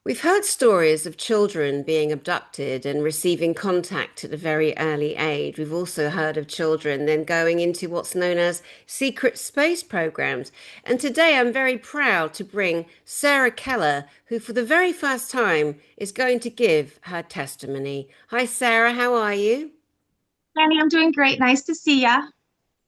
We've heard stories of children being abducted and receiving contact at a very early age. We've also heard of children then going into what's known as secret space programs. And today I'm very proud to bring Sarah Keller, who for the very first time is going to give her testimony. Hi, Sarah, how are you? Dani, I'm doing great. Nice to see ya.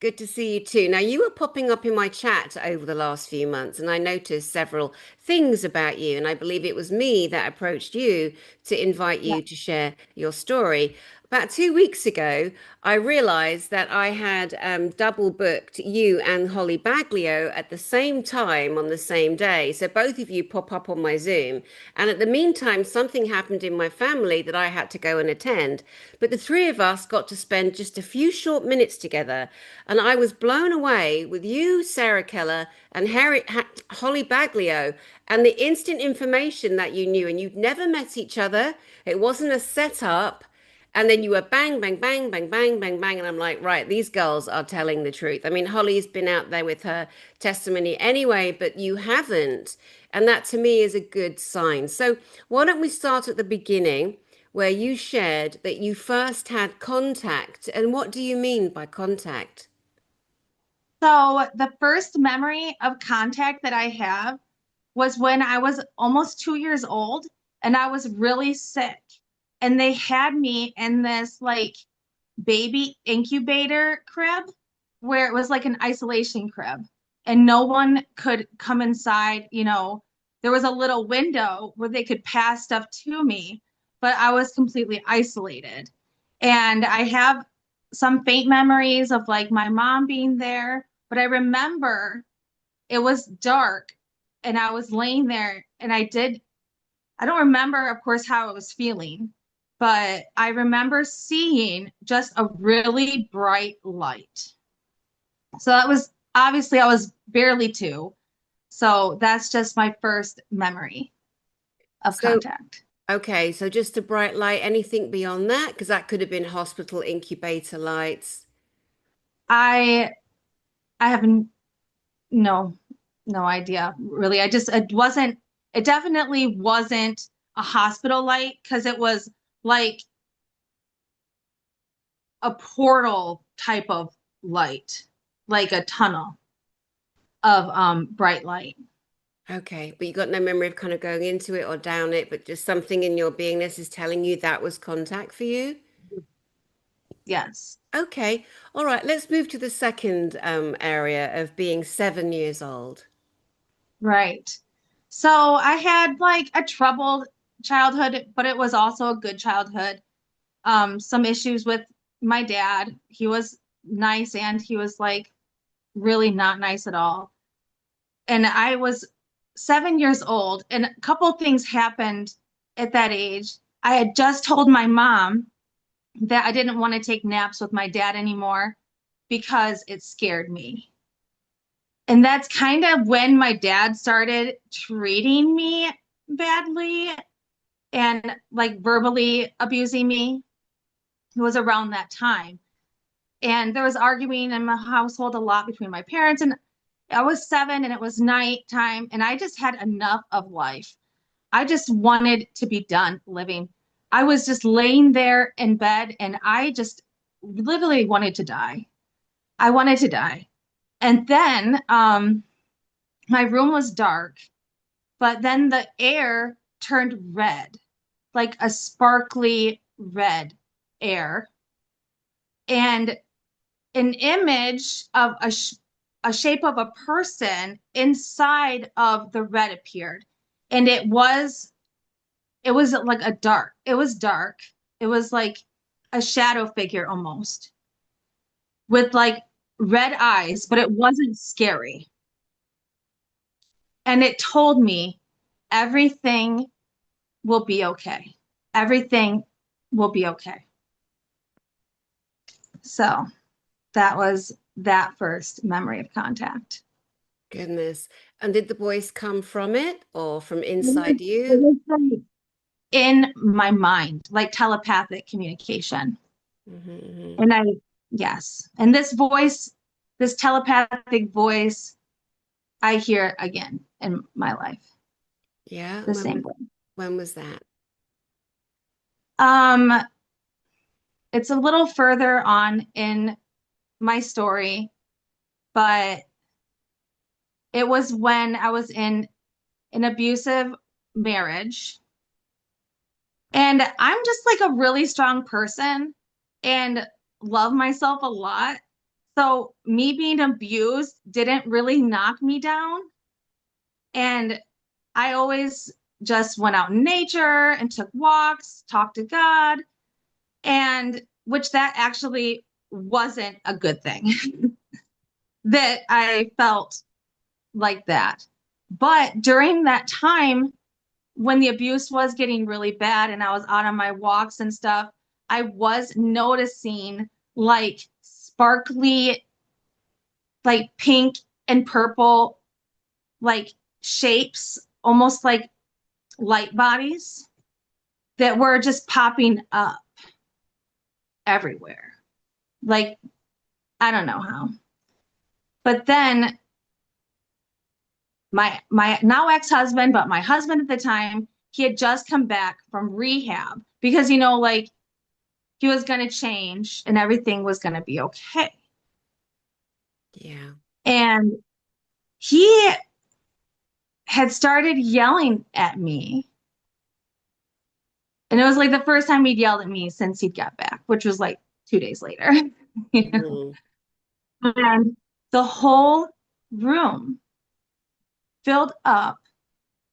Good to see you too. Now, you were popping up in my chat over the last few months, and I noticed several things about you. And I believe it was me that approached you to invite Yeah. you to share your story. About 2 weeks ago, I realized that I had double booked you and Holly Baglio at the same time on the same day. So both of you pop up on my Zoom. And at the meantime, something happened in my family that I had to go and attend. But the three of us got to spend just a few short minutes together. And I was blown away with you, Sarah Keller, and Holly Baglio, and the instant information that you knew. And you'd never met each other. It wasn't a setup. And then you were bang, bang, bang, bang, bang, bang, bang. And I'm like, right, these girls are telling the truth. I mean, Holly's been out there with her testimony anyway, but you haven't. And that to me is a good sign. So why don't we start at the beginning where you shared that you first had contact? And what do you mean by contact? So the first memory of contact that I have was when I was almost 2 years old and I was really sick. And they had me in this like baby incubator crib where it was like an isolation crib and no one could come inside. There was a little window where they could pass stuff to me, but I was completely isolated. And I have some faint memories of like my mom being there, but I remember it was dark and I was laying there and I don't remember, of course, how I was feeling, but I remember seeing just a really bright light. So that was obviously I was barely two. So that's just my first memory of So, contact. okay, so just a bright light, anything beyond that? Because that could have been hospital incubator lights. I I have no no idea really. It definitely wasn't a hospital light because it was like a portal type of light, like a tunnel of bright light. Okay, but you got no memory of kind of going into it or down it, but just something in your beingness is telling you that was contact for you? Yes. Okay, all right, let's move to the second area of being 7 years old. Right. So I had like a troubled childhood, but it was also a good childhood. Some issues with my dad. He was nice and he was like really not nice at all. And I was 7 years old, and a couple things happened at that age. I had just told my mom that I didn't want to take naps with my dad anymore because it scared me. And that's kind of when my dad started treating me badly and like verbally abusing me. It was around that time. And there was arguing in my household a lot between my parents. And I was seven and it was nighttime. And I just had enough of life. I just wanted to be done living. I was just laying there in bed and I just literally wanted to die. I wanted to die. And then my room was dark, but then the air turned red, like a sparkly red air. And an image of a shape of a person inside of the red appeared. And it was like it was dark. It was like a shadow figure almost with like red eyes, but it wasn't scary. And it told me everything will be okay. Everything will be okay. So that was that first memory of contact. Goodness. And did the voice come from it or from It inside you? was like in my mind, like telepathic communication. Hmm. And yes. And this voice, this telepathic voice, I hear again in my life, Yeah. the same way. When was that? Um, it's a little further on in my story, but it was when I was in an abusive marriage. And I'm just like a really strong person and love myself a lot. So me being abused didn't really knock me down. And I always just went out in nature and took walks, talked to God, and which that actually wasn't a good thing that I felt like that. But during that time, when the abuse was getting really bad and I was out on my walks and stuff, I was noticing like sparkly, like pink and purple, like shapes, almost like light bodies that were just popping up everywhere. Like, I don't know how. But then my now ex-husband, but my husband at the time, he had just come back from rehab because like he was going to change and everything was going to be okay. Yeah. And he had started yelling at me. And it was like the first time he'd yelled at me since he'd got back, which was like 2 days later. you know? Mm. And the whole room filled up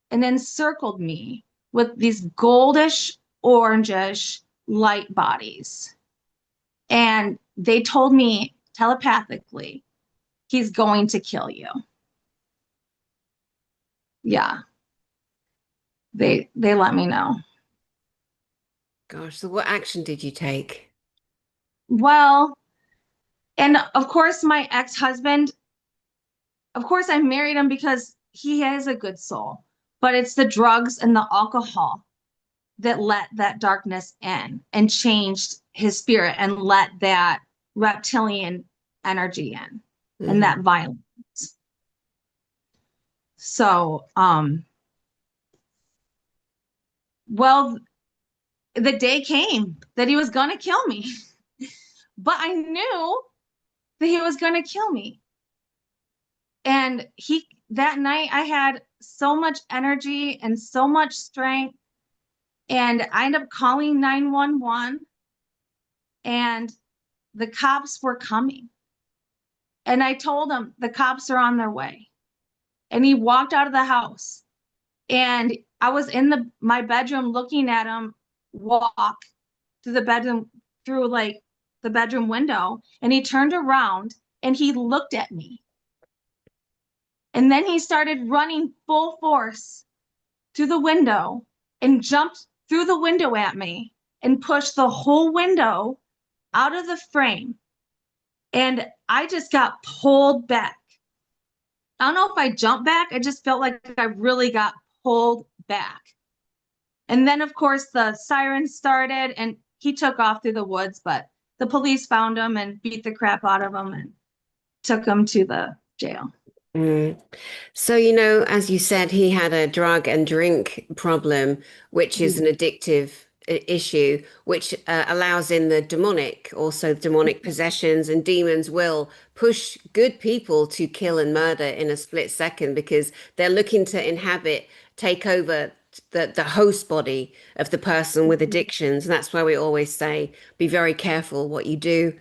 and encircled me with these goldish, orangish light bodies. And they told me telepathically, he's going to kill you. Yeah, they let me know. Gosh, so what action did you take? Well, and of course, my ex-husband, of course, I married him because he has a good soul, but it's the drugs and the alcohol that let that darkness in and changed his spirit and let that reptilian energy in and Hmm. that violence. So, well, the day came that he was going to kill me, but I knew that he was going to kill me. And that night I had so much energy and so much strength. And I ended up calling 911 and the cops were coming. And I told him the cops are on their way. And he walked out of the house. And I was in my bedroom looking at him walk through the bedroom, through like the bedroom window. And he turned around and he looked at me. And then he started running full force through the window and jumped through the window at me and pushed the whole window out of the frame. And I just got pulled back. I don't know if I jumped back. I just felt like I really got pulled back. And then, of course, the sirens started and he took off through the woods, but the police found him and beat the crap out of him and took him to the jail. Mm. So, as you said, he had a drug and drink problem, which is an addictive issue, which allows in the demonic, also demonic possessions, and demons will push good people to kill and murder in a split second because they're looking to inhabit, take over the host body of the person with addictions. And that's why we always say, be very careful what you do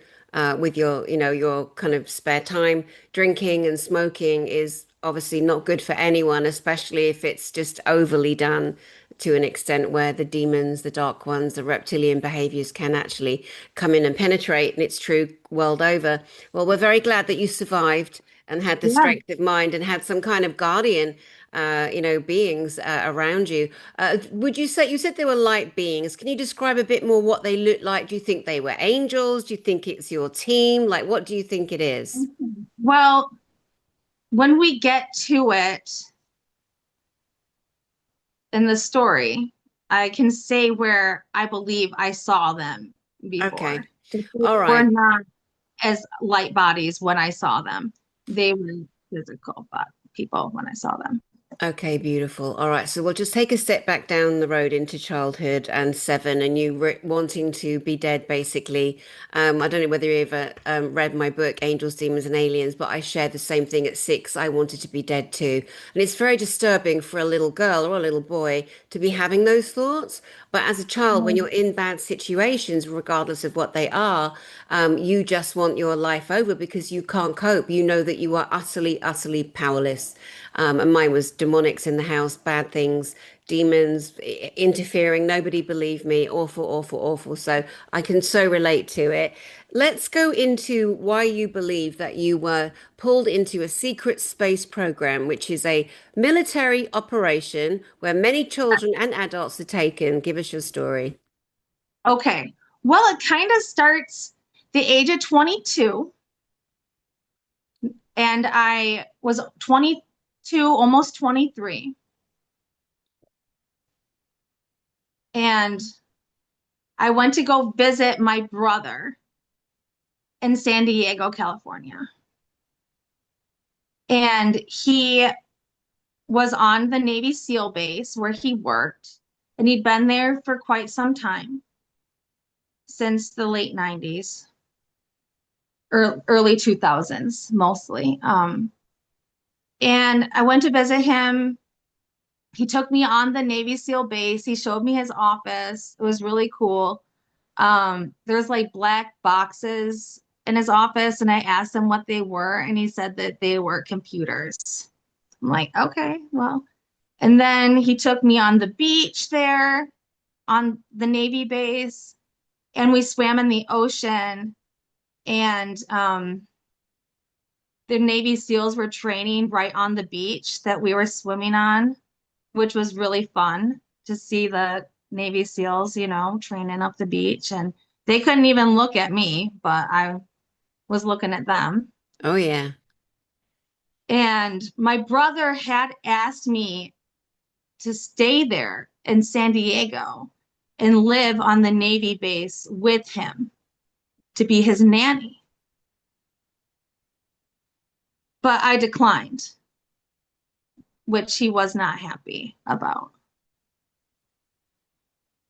with your kind of spare time. Drinking and smoking is obviously not good for anyone, especially if it's just overly done to an extent where the demons, the dark ones, the reptilian behaviors can actually come in and penetrate. And it's true world over. Well, we're very glad that you survived and had the Yeah. strength of mind and had some kind of guardian, beings around you. Would you say you said they were light beings? Can you describe a bit more what they look like? Do you think they were angels? Do you think it's your team? Like, what do you think it is? Well, when we get to it in the story, I can say where I believe I saw them Okay. before. They All were right. not as light bodies when I saw them. They were physical people when I saw them. Okay, beautiful. All right, so we'll just take a step back down the road into childhood and seven, and you re wanting to be dead, basically. I don't know whether you ever read my book, Angels, Demons, and Aliens, but I shared the same thing at six. I wanted to be dead too. And it's very disturbing for a little girl or a little boy to be having those thoughts. But as a child, when you're in bad situations, regardless of what they are, you just want your life over because you can't cope. You know that you are utterly, utterly powerless. And mine was demonics in the house, bad things, demons interfering. Nobody believed me. Awful, awful, awful. So I can so relate to it. Let's go into why you believe that you were pulled into a secret space program, which is a military operation where many children and adults are taken. Give us your story. Okay. Well, it kind of starts the age of 22, and I was 22, almost 23. And I went to go visit my brother in San Diego, California. And he was on the Navy SEAL base where he worked, and he'd been there for quite some time, since the late 90s, or early 2000s, mostly. And I went to visit him. He took me on the Navy SEAL base. He showed me his office. It was really cool. There's like black boxes in his office, and I asked him what they were, and he said that they were computers. I'm like, okay, well. And then he took me on the beach there on the Navy base, and we swam in the ocean. And the Navy SEALs were training right on the beach that we were swimming on, which was really fun to see the Navy SEALs, training up the beach. And they couldn't even look at me, but I was looking at them. Oh, yeah. And my brother had asked me to stay there in San Diego and live on the Navy base with him to be his nanny. But I declined, which he was not happy about.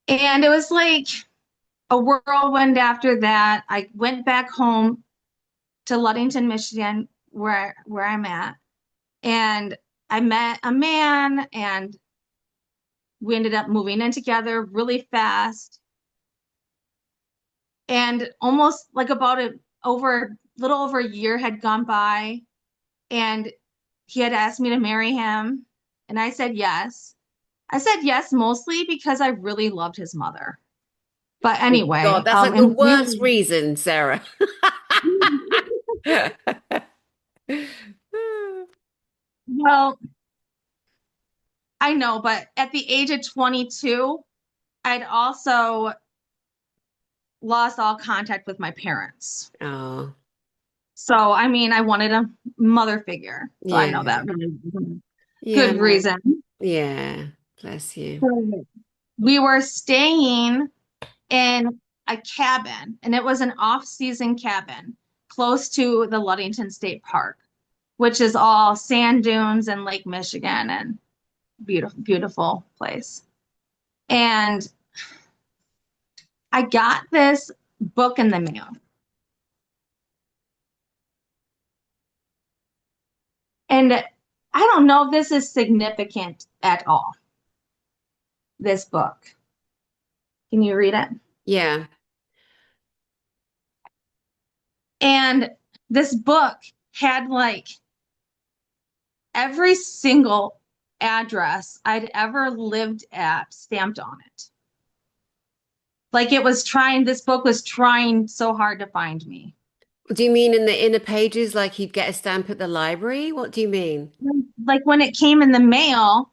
And it was like a whirlwind after that. I went back home to Ludington, Michigan, where I'm at, and I met a man, and we ended up moving in together really fast. And almost like about a little over a year had gone by, and he had asked me to marry him, and I said yes. I said yes mostly because I really loved his mother. But God, anyway, that's like the and we worst reason, Sarah. well, I know, but at the age of 22, I'd also lost all contact with my parents. Oh, So, I mean, I wanted a mother figure. So I know yeah. that really wasn't a Yeah. good reason. Yeah. Bless you. So we were staying in a cabin, and it was an off-season cabin close to the Ludington State Park, which is all sand dunes and Lake Michigan, and beautiful, beautiful place. And I got this book in the mail. And I don't know if this is significant at all, this book. Can you read it? Yeah. And this book had like every single address I'd ever lived at stamped on it. Like this book was trying so hard to find me. Do you mean in the inner pages, like you'd get a stamp at the library? What do you mean? Like when it came in the mail,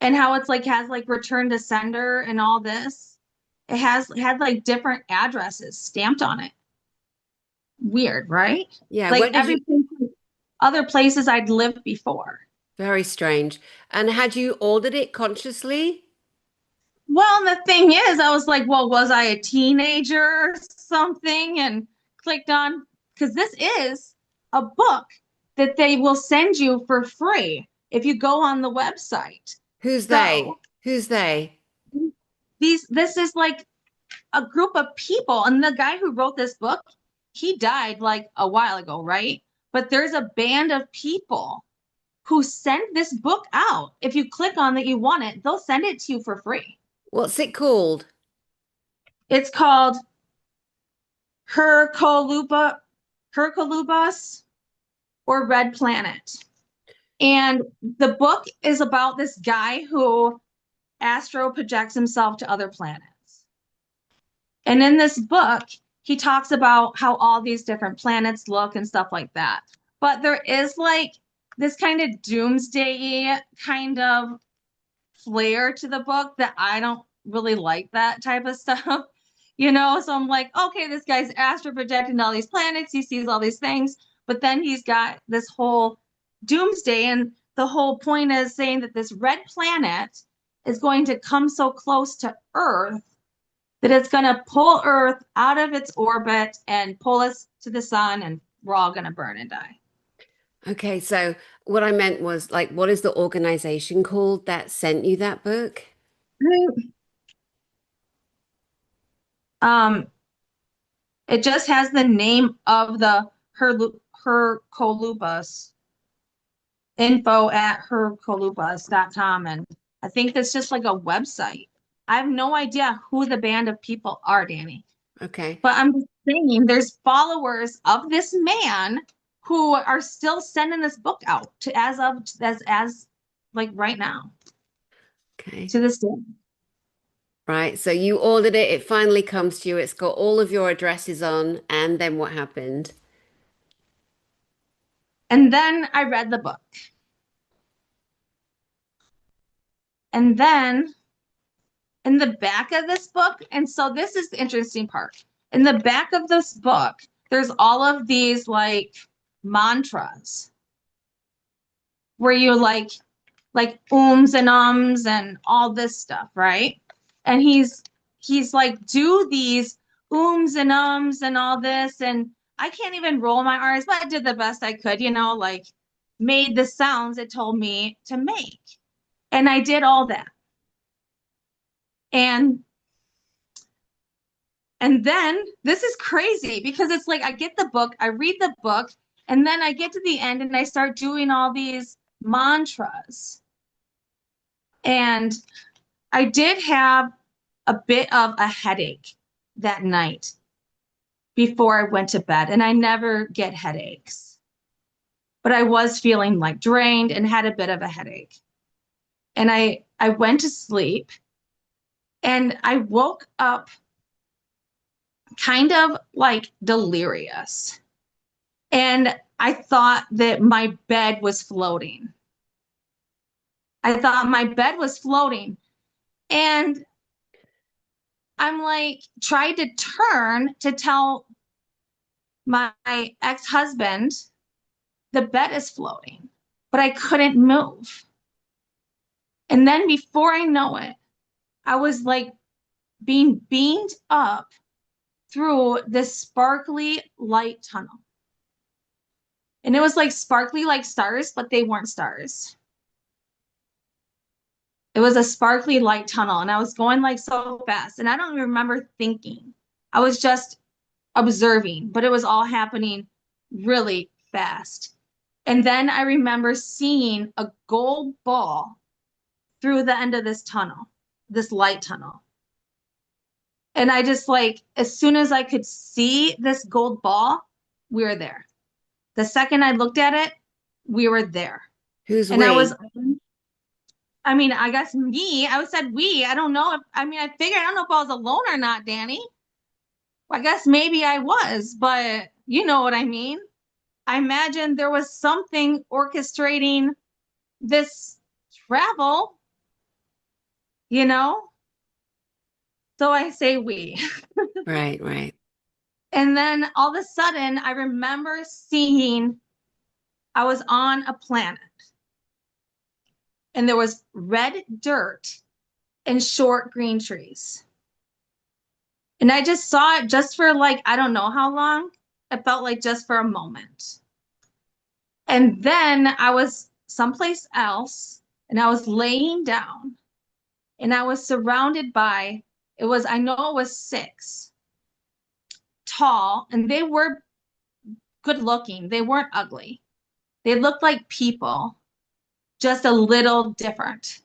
and how it's like has like return to sender and all this. It had like different addresses stamped on it. Weird, right? Yeah. Like Where did you? everything other places I'd lived before. Very strange. And had you ordered it consciously? Well, the thing is, I was like, well, was I a teenager or something? And clicked on, because this is a book that they will send you for free. if you go on the website. Who's they? So Who's they? this is like a group of people. And the guy who wrote this book, he died like a while ago, right? But there's a band of people who send this book out. If you click on that you want it, they'll send it to you for free. What's it called? It's called Hercoluba, Hercolubus or Red Planet. And the book is about this guy who astro projects himself to other planets. And in this book, he talks about how all these different planets look and stuff like that. But there is like this kind of doomsday kind of flair to the book that I don't really like that type of stuff. So I'm like, okay, this guy's astro projecting all these planets, he sees all these things, but then he's got this whole doomsday, and the whole point is saying that this red planet is going to come so close to Earth that it's going to pull Earth out of its orbit and pull us to the sun, and we're all going to burn and die. Okay, so what I meant was like, what is the organization called that sent you that book? Um, it just has the name of the her colubus info at hercolubus.com, and I think that's just like a website. I have no idea who the band of people are, Danny. Okay. But I'm just saying there's followers of this man who are still sending this book out to as like right now Okay. to this day. Right. So you ordered it, it finally comes to you, it's got all of your addresses on, and then what happened? And then I read the book. And then in the back of this book, and so this is the interesting part. In the back of this book, there's all of these like mantras where you like ums and ums and all this stuff, right? And he's like, do these ums and ums and all this, and I can't even roll my R's, but I did the best I could, like made the sounds it told me to make. And I did all that. And and then this is crazy because it's like I get the book, I read the book, and then I get to the end and I start doing all these mantras. And I did have a bit of a headache that night before I went to bed, and I never get headaches. But I was feeling like drained and had a bit of a headache. And I went to sleep and I woke up kind of like delirious. And I thought that my bed was floating. I thought my bed was floating. And I'm like, tried to turn to tell my ex-husband the bed is floating, but I couldn't move. And then before I know it, I was like being beamed up through this sparkly light tunnel. And it was like sparkly like stars, but they weren't stars. It was a sparkly light tunnel, and I was going like so fast. And I don't even remember thinking. I was just observing, but it was all happening really fast. And then I remember seeing a gold ball through the end of this tunnel, this light tunnel. And I just like, as soon as I could see this gold ball, we were there. The second I looked at it, we were there. Who's And we? I mean, I guess me, I said we. I don't know if, I mean, I figured, I don't know if I was alone or not, Danny. I guess maybe I was, but you know what I mean. I imagine there was something orchestrating this travel, you know? So I say we. Right, right. And then all of a sudden, I remember seeing I was on a planet and there was red dirt and short green trees. And I just saw it just for like, I don't know how long. It felt like just for a moment. And then I was someplace else, and I was laying down, and I was surrounded by, I know it was six, tall, and they were good looking. They weren't ugly. They looked like people, just a little different.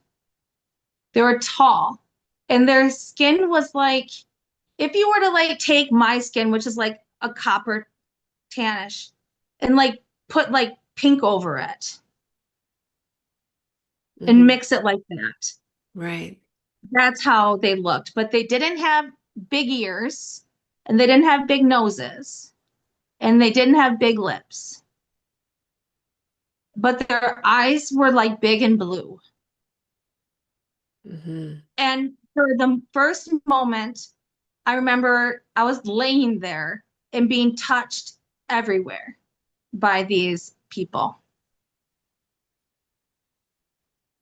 They were tall, and their skin was like, if you were to like take my skin, which is like a copper tannish, and like put like pink over it and Hmm. mix it like that. Right. That's how they looked. But they didn't have big ears, and they didn't have big noses, and they didn't have big lips. But their eyes were like big and blue. Hmm. And for the first moment, I remember I was laying there and being touched everywhere by these people.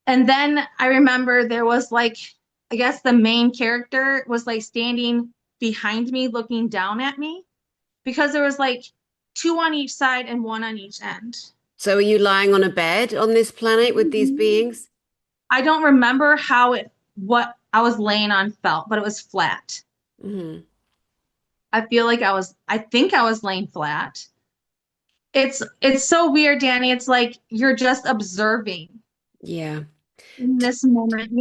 And then I remember there was like, I guess the main character was like standing behind me, looking down at me, because there was like two on each side and one on each end. So are you lying on a bed on this planet with these beings? I don't remember what I was laying on felt, but it was flat. Hmm. I think I was laying flat. It's so weird, Danny. It's like you're just observing Yeah. in this moment,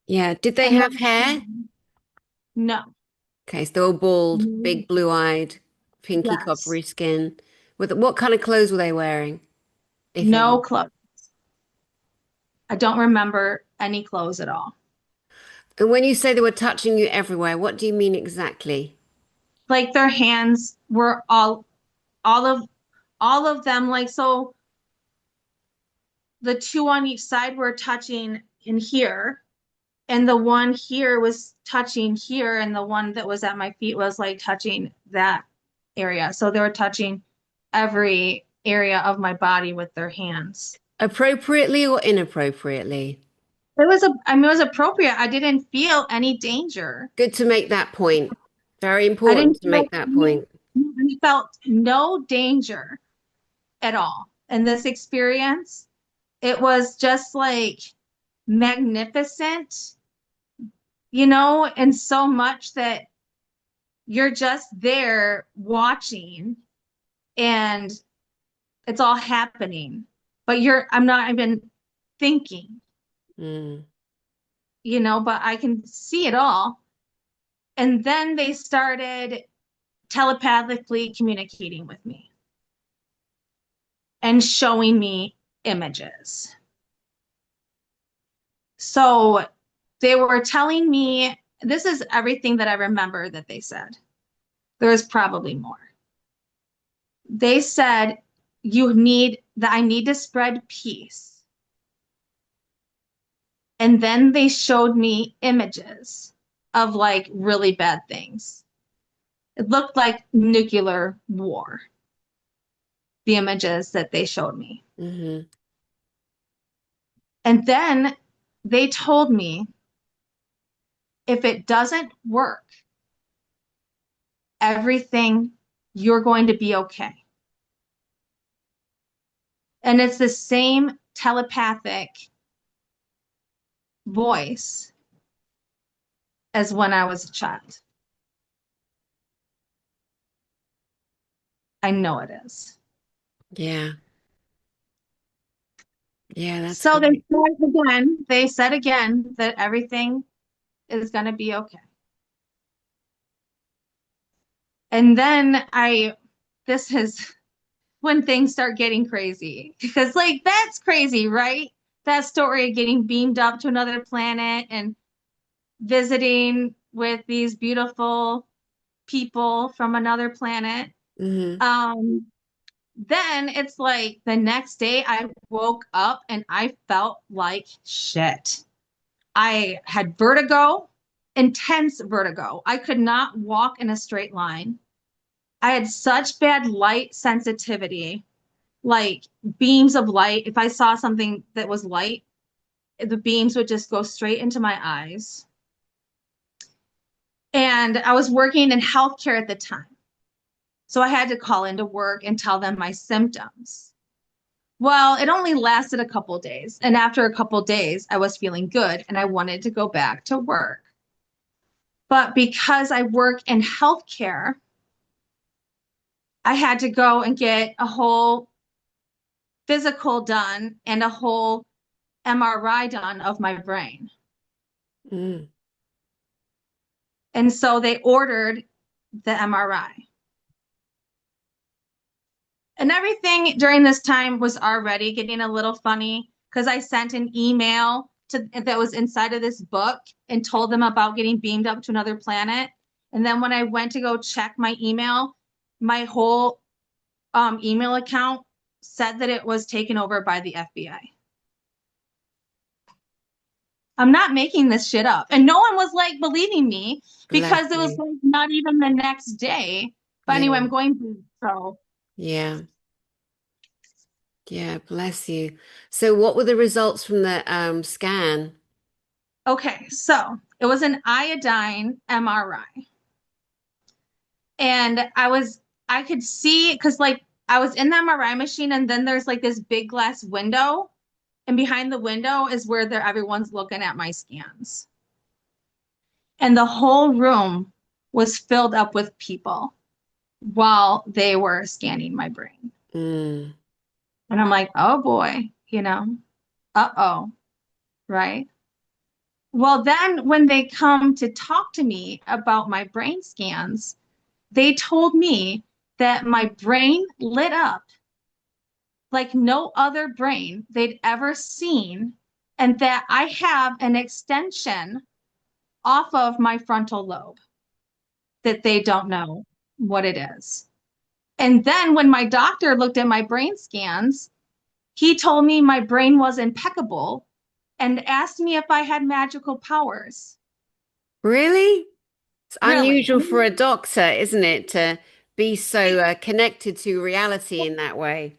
Yeah. Did they and have hair? then no, Okay, so they're all bald, no, big blue-eyed, pinky yes, coppery skin. With what kind of clothes were they wearing, if no any? clothes. I don't remember any clothes at all. And when you say they were touching you everywhere, what do you mean exactly? Like their hands were all of all of them, like, so the two on each side were touching in here, and the one here was touching here, and the one that was at my feet was like touching that area. So they were touching every area of my body with their hands. Appropriately or inappropriately? It was appropriate. I didn't feel any danger. Good to make that point. Very I important didn't to feel make that any, point. I felt no danger at all in this experience. It was just like magnificent, and so much that you're just there watching, and it's all happening. But I'm not even thinking, Mm. but I can see it all. And then they started telepathically communicating with me and showing me images. So they were telling me, this is everything that I remember that they said. There was probably more. They said, I need to spread peace. And then they showed me images of like really bad things. It looked like nuclear war, the images that they showed me. Hmm. And then they told me, if it doesn't work, everything, you're going to be okay. And it's the same telepathic voice as when I was a child. I know it is. Yeah. Yeah, that's So great. they said again that everything is going to be okay. And then this is when things start getting crazy, because like that's crazy, right? That story of getting beamed up to another planet and visiting with these beautiful people from another planet. Hmm. Um, then it's like the next day I woke up and I felt like shit. I had vertigo, intense vertigo. I could not walk in a straight line. I had such bad light sensitivity, like beams of light. If I saw something that was light, the beams would just go straight into my eyes. And I was working in healthcare at the time. So I had to call into work and tell them my symptoms. Well, it only lasted a couple days. And after a couple days, I was feeling good and I wanted to go back to work. But because I work in healthcare, I had to go and get a whole physical done and a whole MRI done of my brain. Mm. And so they ordered the MRI. And everything during this time was already getting a little funny because I sent an email that was inside of this book and told them about getting beamed up to another planet. And then when I went to go check my email, my whole email account said that it was taken over by the FBI. I'm not making this shit up. And no one was like believing me Bless because it was you. like not even the next day. But anyway, Yeah. I'm going to, so Yeah. Yeah. Bless you. So what were the results from the scan? okay, so it was an iodine MRI. And I could see because like I was in the MRI machine and then there's like this big glass window. And behind the window is where everyone's looking at my scans. And the whole room was filled up with people while they were scanning my brain. Mm. And I'm like, oh boy, uh-oh, right? Well, then when they come to talk to me about my brain scans, they told me that my brain lit up like no other brain they'd ever seen, and that I have an extension off of my frontal lobe that they don't know what it is. And then when my doctor looked at my brain scans, he told me my brain was impeccable and asked me if I had magical powers. Really? It's Really? unusual for a doctor, isn't it, to be so connected to reality in that way.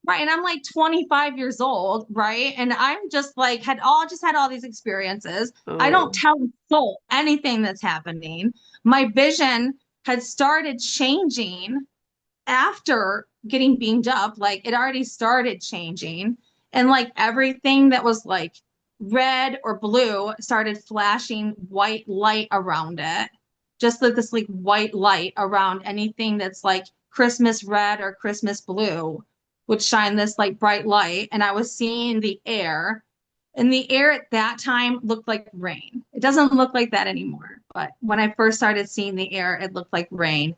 Right. And I'm like 25 years old, right? And I'm just like, had all these experiences. I don't Oh, tell a soul anything that's happening. My vision had started changing after getting beamed up. Like it already started changing. And like everything that was like red or blue started flashing white light around it. Just like this like white light around anything that's like Christmas red or Christmas blue would shine this like bright light. And I was seeing the air. And the air at that time looked like rain. It doesn't look like that anymore. But when I first started seeing the air, it looked like rain.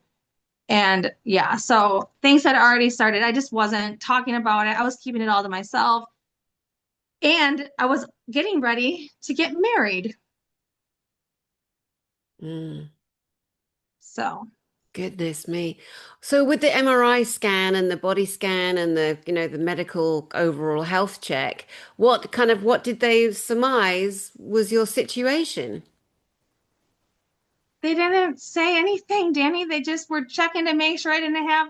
And yeah, so things had already started. I just wasn't talking about it. I was keeping it all to myself. And I was getting ready to get married. mm, So goodness me. So with the MRI scan and the body scan and the medical overall health check, what did they surmise was your situation? they didn't say anything, Danny. They just were checking to make sure I didn't have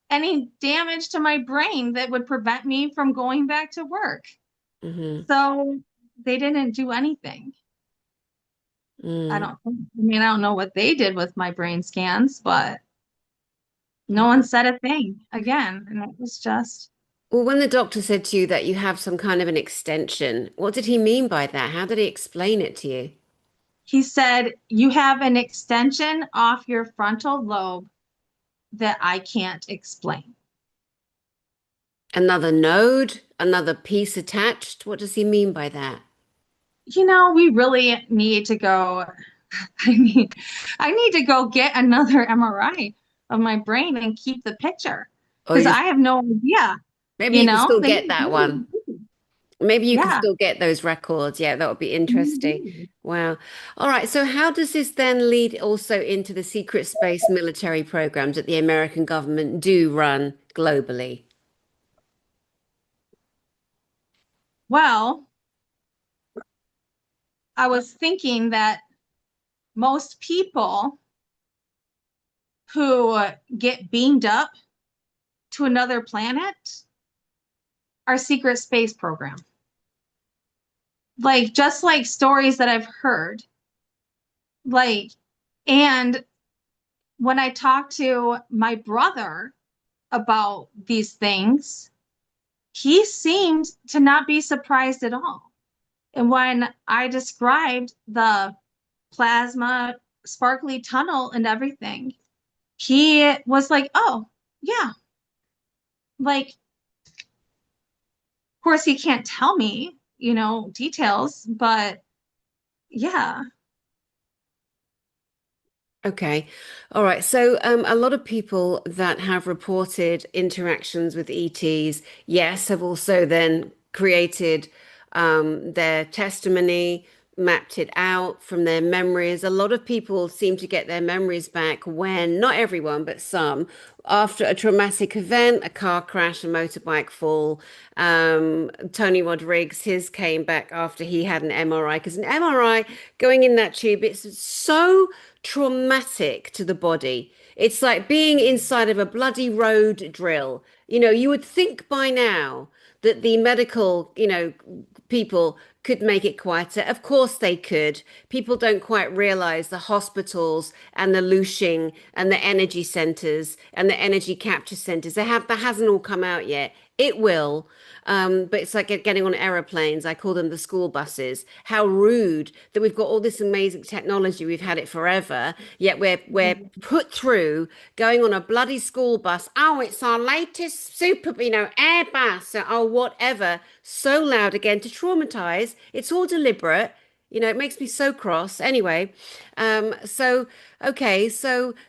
any damage to my brain that would prevent me from going back to work. Hmm. So they didn't do anything. Mm. I don't know what they did with my brain scans, but no one said a thing again. And it was just, Well, when the doctor said to you that you have some kind of an extension, what did he mean by that? How did he explain it to you? he said, you have an extension off your frontal lobe that I can't explain. Another node, another piece attached? What does he mean by that? We really need to go. I mean, I need to go get another MRI of my brain and keep the picture Or because you I have no idea. maybe you can still They, get that one. Maybe you can yeah. still get those records. Yeah, that would be interesting. Wow. All right. So how does this then lead also into the secret space military programs that the American government do run globally? Well, I was thinking that most people who get beamed up to another planet are secret space program. Like just like stories that I've heard. Like, and when I talk to my brother about these things, he seemed to not be surprised at all. And when I described the plasma sparkly tunnel and everything, he was like, oh, yeah. Like, of course, he can't tell me, details, but yeah. Okay. All right. So, a lot of people that have reported interactions with ETs, yes, have also then created their testimony, mapped it out from their memories. A lot of people seem to get their memories back when, not everyone, but some, after a traumatic event, a car crash, a motorbike fall. Tony Rodriguez, his came back after he had an MRI, because an MRI going in that tube, it's so traumatic to the body. It's like being inside of a bloody road drill. You would think by now that the medical, people could make it quieter. Of course they could. People don't quite realize the hospitals and the looshing and the energy centers and the energy capture centers. That hasn't all come out yet. It will. But it's like getting on aeroplanes. I call them the school buses. How rude that we've got all this amazing technology. We've had it forever, yet we're put through going on a bloody school bus. Oh, it's our latest super, Airbus, or whatever. So loud again to traumatize. It's all deliberate. It makes me so cross. Anyway, okay,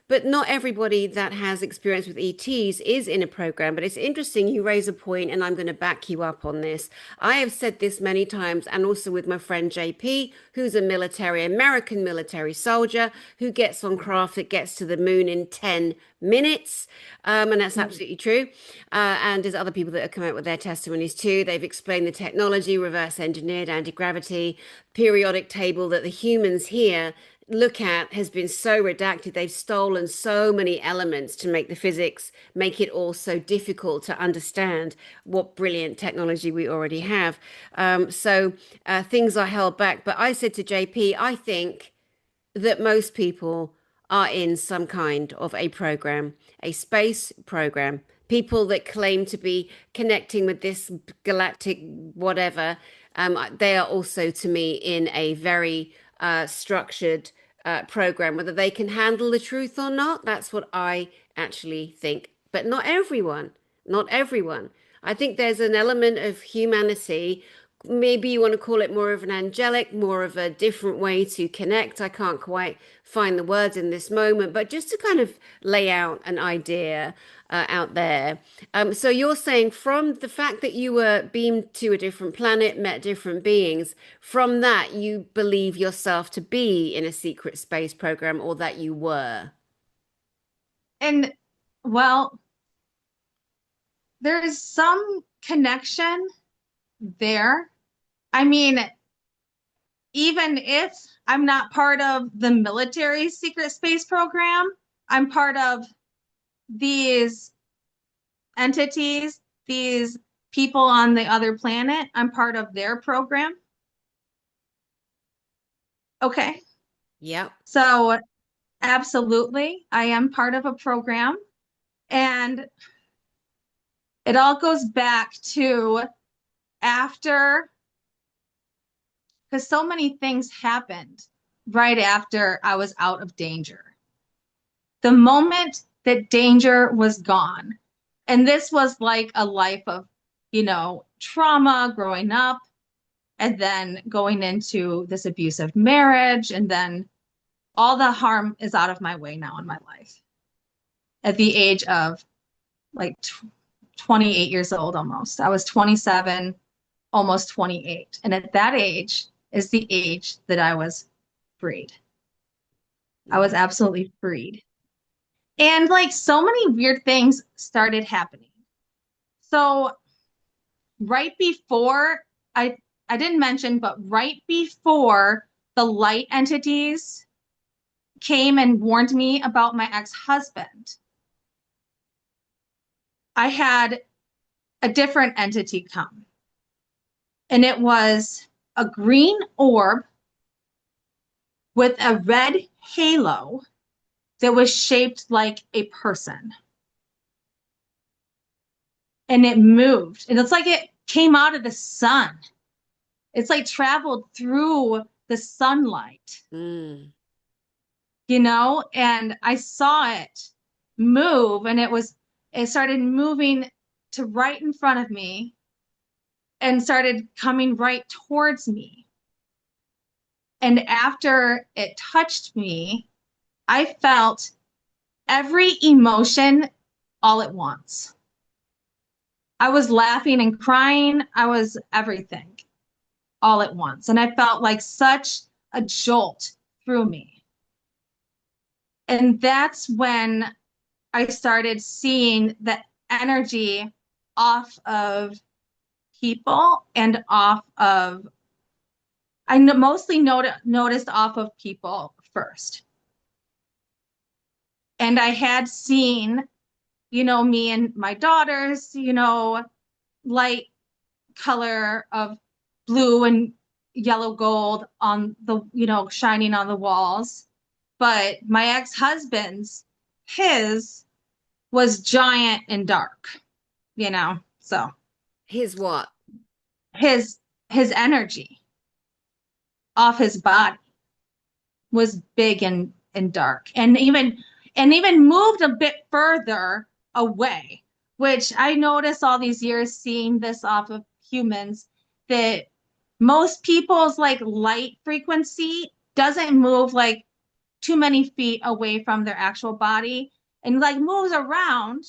but not everybody that has experience with ETs is in a program. But it's interesting you raise a point, and I'm going to back you up on this. I have said this many times, and also with my friend JP, who's a American military soldier, who gets on craft that gets to the moon in 10 minutes. And that's absolutely true. And there's other people that have come out with their testimonies too. They've explained the technology, reverse engineered, anti-gravity, periodic table that the humans here look at has been so redacted. They've stolen so many elements to make the physics, make it all so difficult to understand what brilliant technology we already have. Things are held back. But I said to JP, I think that most people are in some kind of a program, a space program. People that claim to be connecting with this galactic whatever, they are also to me in a very structured program. Whether they can handle the truth or not, that's what I actually think. But not everyone, not everyone. I think there's an element of humanity. Maybe you want to call it more of an angelic, more of a different way to connect. I can't quite find the words in this moment, but just to kind of lay out an idea out there. So you're saying from the fact that you were beamed to a different planet, met different beings, from that you believe yourself to be in a secret space program, or that you were. And well, there is some connection there. I mean, even if I'm not part of the military secret space program, I'm part of these entities, these people on the other planet. I'm part of their program. Okay. Yep. So, absolutely, I am part of a program. And it all goes back to after, because so many things happened right after I was out of danger. The moment that danger was gone, and this was like a life of, trauma growing up, and then going into this abusive marriage, and then all the harm is out of my way now in my life at the age of like 28 years old almost. I was 27, almost 28. And at that age is the age that I was freed. I was absolutely freed. And like so many weird things started happening. So right before I didn't mention, but right before the light entities came and warned me about my ex-husband, I had a different entity come. And it was a green orb with a red halo that was shaped like a person. and it moved. And it's like it came out of the sun. It's like traveled through the sunlight, Mm. and I saw it move, and it started moving to right in front of me and started coming right towards me. And after it touched me, I felt every emotion all at once. I was laughing and crying. I was everything all at once. And I felt like such a jolt through me. And that's when I started seeing the energy off of people and off of, mostly noticed off of people first. And I had seen, me and my daughters, light color of blue and yellow gold on the, shining on the walls. But my ex-husband's, his was giant and dark, so Here's what? his his energy off his body was big and dark, and even moved a bit further away, which I noticed all these years seeing this off of humans, that most people's like light frequency doesn't move like too many feet away from their actual body, and like moves around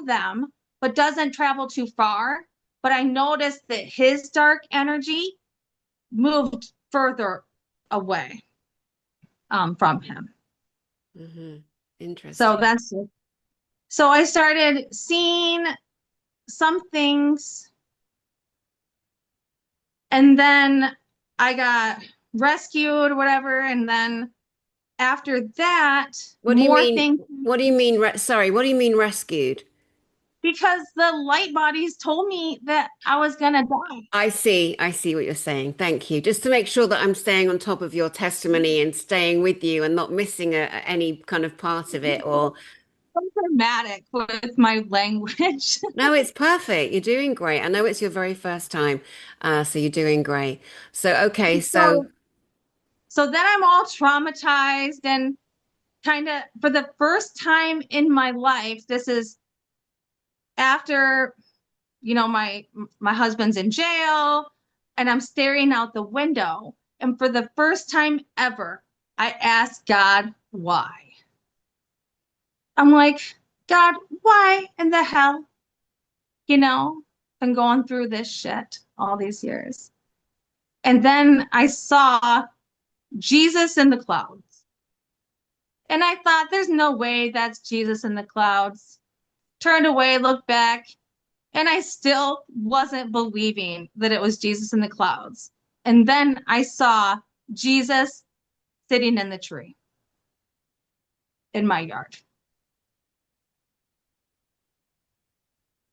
them, but doesn't travel too far. But I noticed that his dark energy moved further away, from him. Hmm. So Interesting. that's so I started seeing some things, and then I got rescued or whatever, and then after that, What do you more mean? things, What do you mean? Sorry, what do you mean rescued? because the light bodies told me that I was gonna die. I see. I see what you're saying. Thank you. Just to make sure that I'm staying on top of your testimony and staying with you and not missing any kind of part of it. Or So dramatic with my language. no, it's perfect. You're doing great. I know it's your very first time, so you're doing great. So okay, so so so then I'm all traumatized, and kind of for the first time in my life, this is after, my husband's in jail, and I'm staring out the window, and for the first time ever, I asked God why. I'm like, God, why in the hell? Been going through this shit all these years. And then I saw Jesus in the clouds. And I thought, there's no way that's Jesus in the clouds. Turned away, looked back, and I still wasn't believing that it was Jesus in the clouds. And then I saw Jesus sitting in the tree in my yard.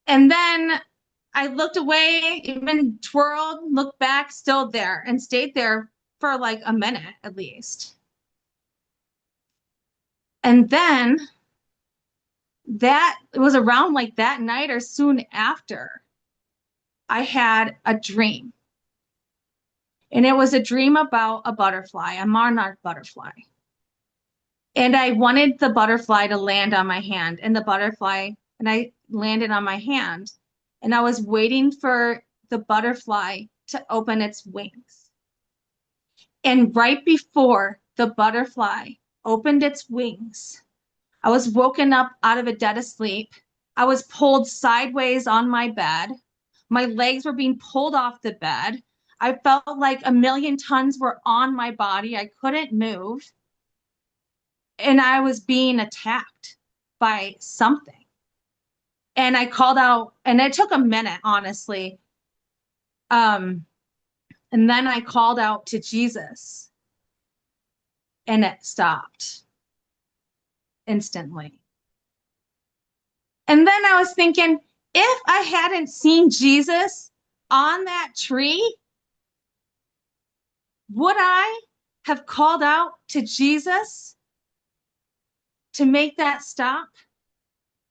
And then I looked away, even twirled, looked back, still there, and stayed there for like a minute at least. And then that it was around like that night or soon after, I had a dream. And it was a dream about a butterfly, a monarch butterfly. And I wanted the butterfly to land on my hand, and I landed on my hand. And I was waiting for the butterfly to open its wings. And right before the butterfly opened its wings, I was woken up out of a dead asleep. I was pulled sideways on my bed. My legs were being pulled off the bed. I felt like a million tons were on my body. I couldn't move. And I was being attacked by something. And I called out, and it took a minute, honestly. Um, and then I called out to Jesus, and it stopped instantly. And then I was thinking, if I hadn't seen Jesus on that tree, would I have called out to Jesus to make that stop?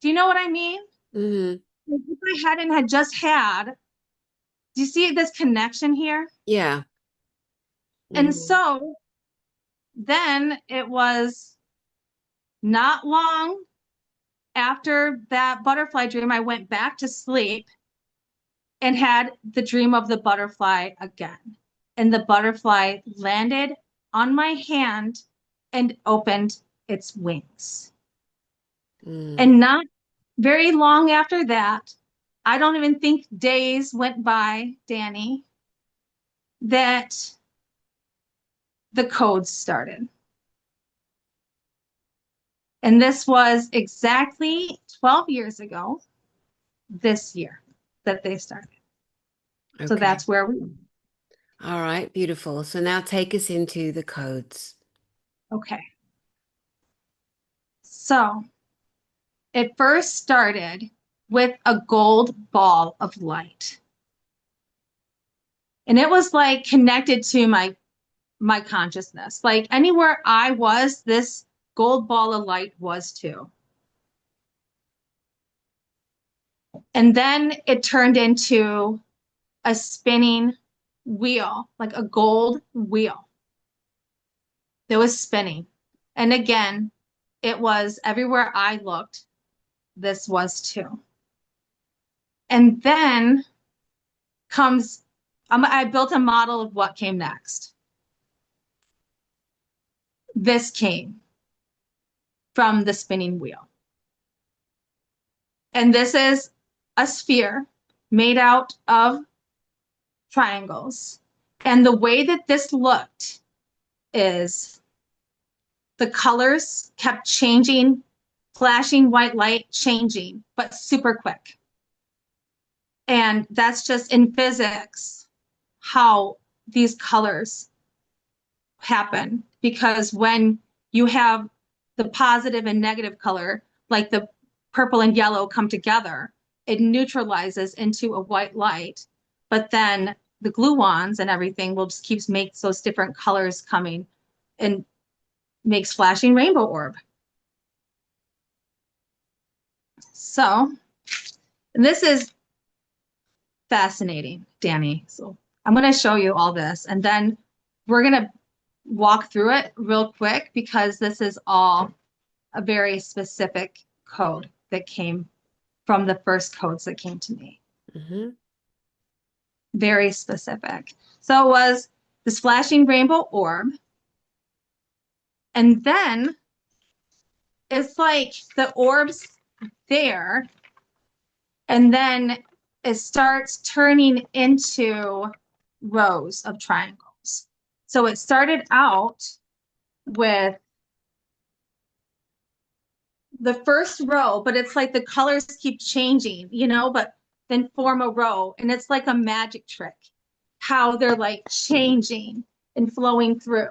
Do you know what I mean? mhm. if I hadn't had just had, do you see this connection here? Yeah. And Mhm. so then it was not long after that butterfly dream, I went back to sleep and had the dream of the butterfly again. And the butterfly landed on my hand and opened its wings. Mm. And not very long after that, I don't even think days went by, Dani, that the codes started. And this was exactly 12 years ago this year that they started. So Okay. that's where we, All right. Beautiful. So now take us into the codes. okay. So it first started with a gold ball of light. And it was like connected to my consciousness. Like anywhere I was, this gold ball of light was too. And then it turned into a spinning wheel, like a gold wheel that was spinning. And again, it was everywhere I looked, this was too. And then comes, I built a model of what came next. This came from the spinning wheel. And this is a sphere made out of triangles. And the way that this looked is the colors kept changing, flashing white light, changing, but super quick. And that's just in physics how these colors happen. Because when you have the positive and negative color, like the purple and yellow come together, it neutralizes into a white light. But then the gluons and everything will just keep make those different colors coming and makes flashing rainbow orb. So, and this is fascinating, Dani. So I'm going to show you all this and then we're going to walk through it real quick because this is all a very specific code that came from the first codes that came to me. Mm-hmm. Very specific. So it was this flashing rainbow orb. And then it's like the orb's there. And then it starts turning into rows of triangles. So it started out with the first row, but it's like the colors keep changing, but then form a row. And it's like a magic trick how they're like changing and flowing through.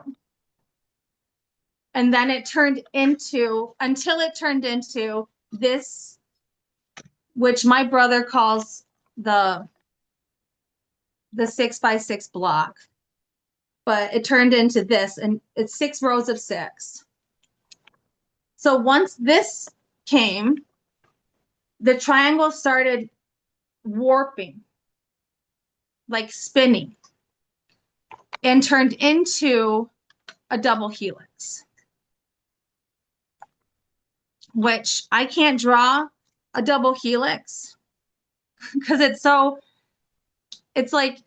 And then it turned into, until it turned into this, which my brother calls the 6x6 block, but it turned into this and it's 6 rows of 6. So once this came, the triangle started warping, like spinning, and turned into a double helix, which I can't draw a double helix because it's like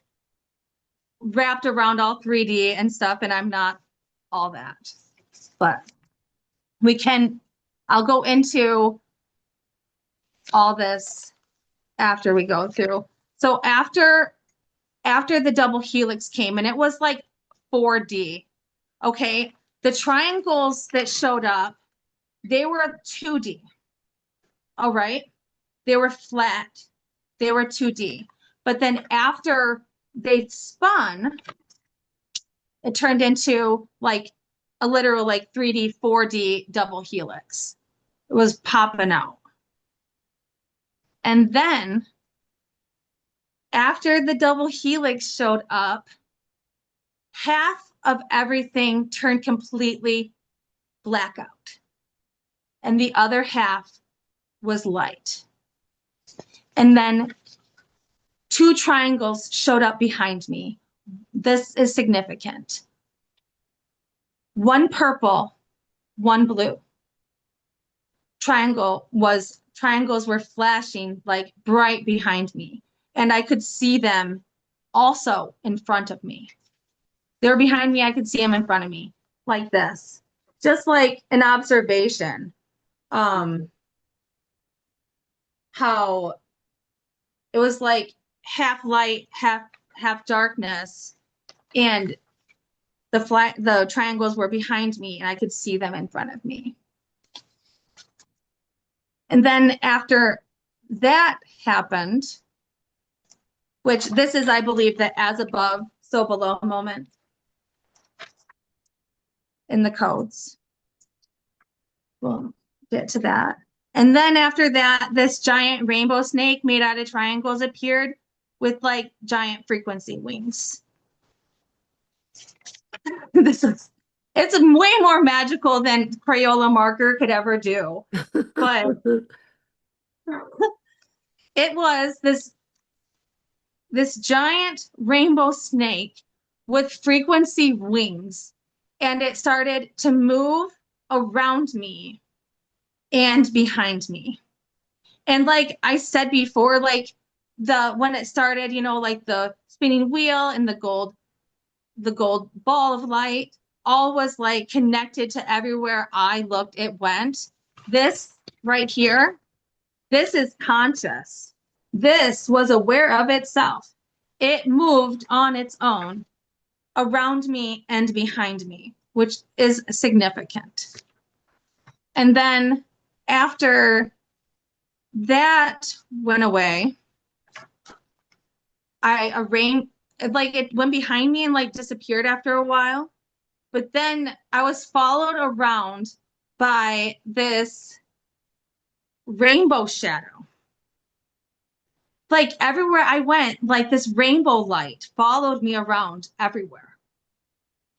wrapped around all 3D and stuff, and I'm not all that. But I'll go into all this after we go through. So after the double helix came, and it was like 4D, okay? The triangles that showed up, they were 2D, all right? They were flat, they were 2D. But then after they spun, it turned into like a literal like 3D, 4D double helix. It was popping out. And then after the double helix showed up, half of everything turned completely blackout. And the other half was light. And then two triangles showed up behind me. This is significant. One purple, one blue. Triangles were flashing like bright behind me, and I could see them also in front of me. They were behind me, I could see them in front of me, like this. Just like an observation. How it was like half light, half darkness, and the triangles were behind me, and I could see them in front of me. And then after that happened, which this is, I believe, the as above, so below moment in the codes. We'll get to that. And then after that, this giant rainbow snake made out of triangles appeared with like giant frequency wings. It's way more magical than Crayola marker could ever do. But it was this giant rainbow snake with frequency wings, and it started to move around me and behind me. And like I said before, like when it started, like the spinning wheel and the gold ball of light, all was like connected to everywhere I looked, it went. This right here, this is conscious. This was aware of itself. It moved on its own around me and behind me, which is significant. And then after that went away, it went behind me and like disappeared after a while. But then I was followed around by this rainbow shadow. Like everywhere I went, like this rainbow light followed me around everywhere.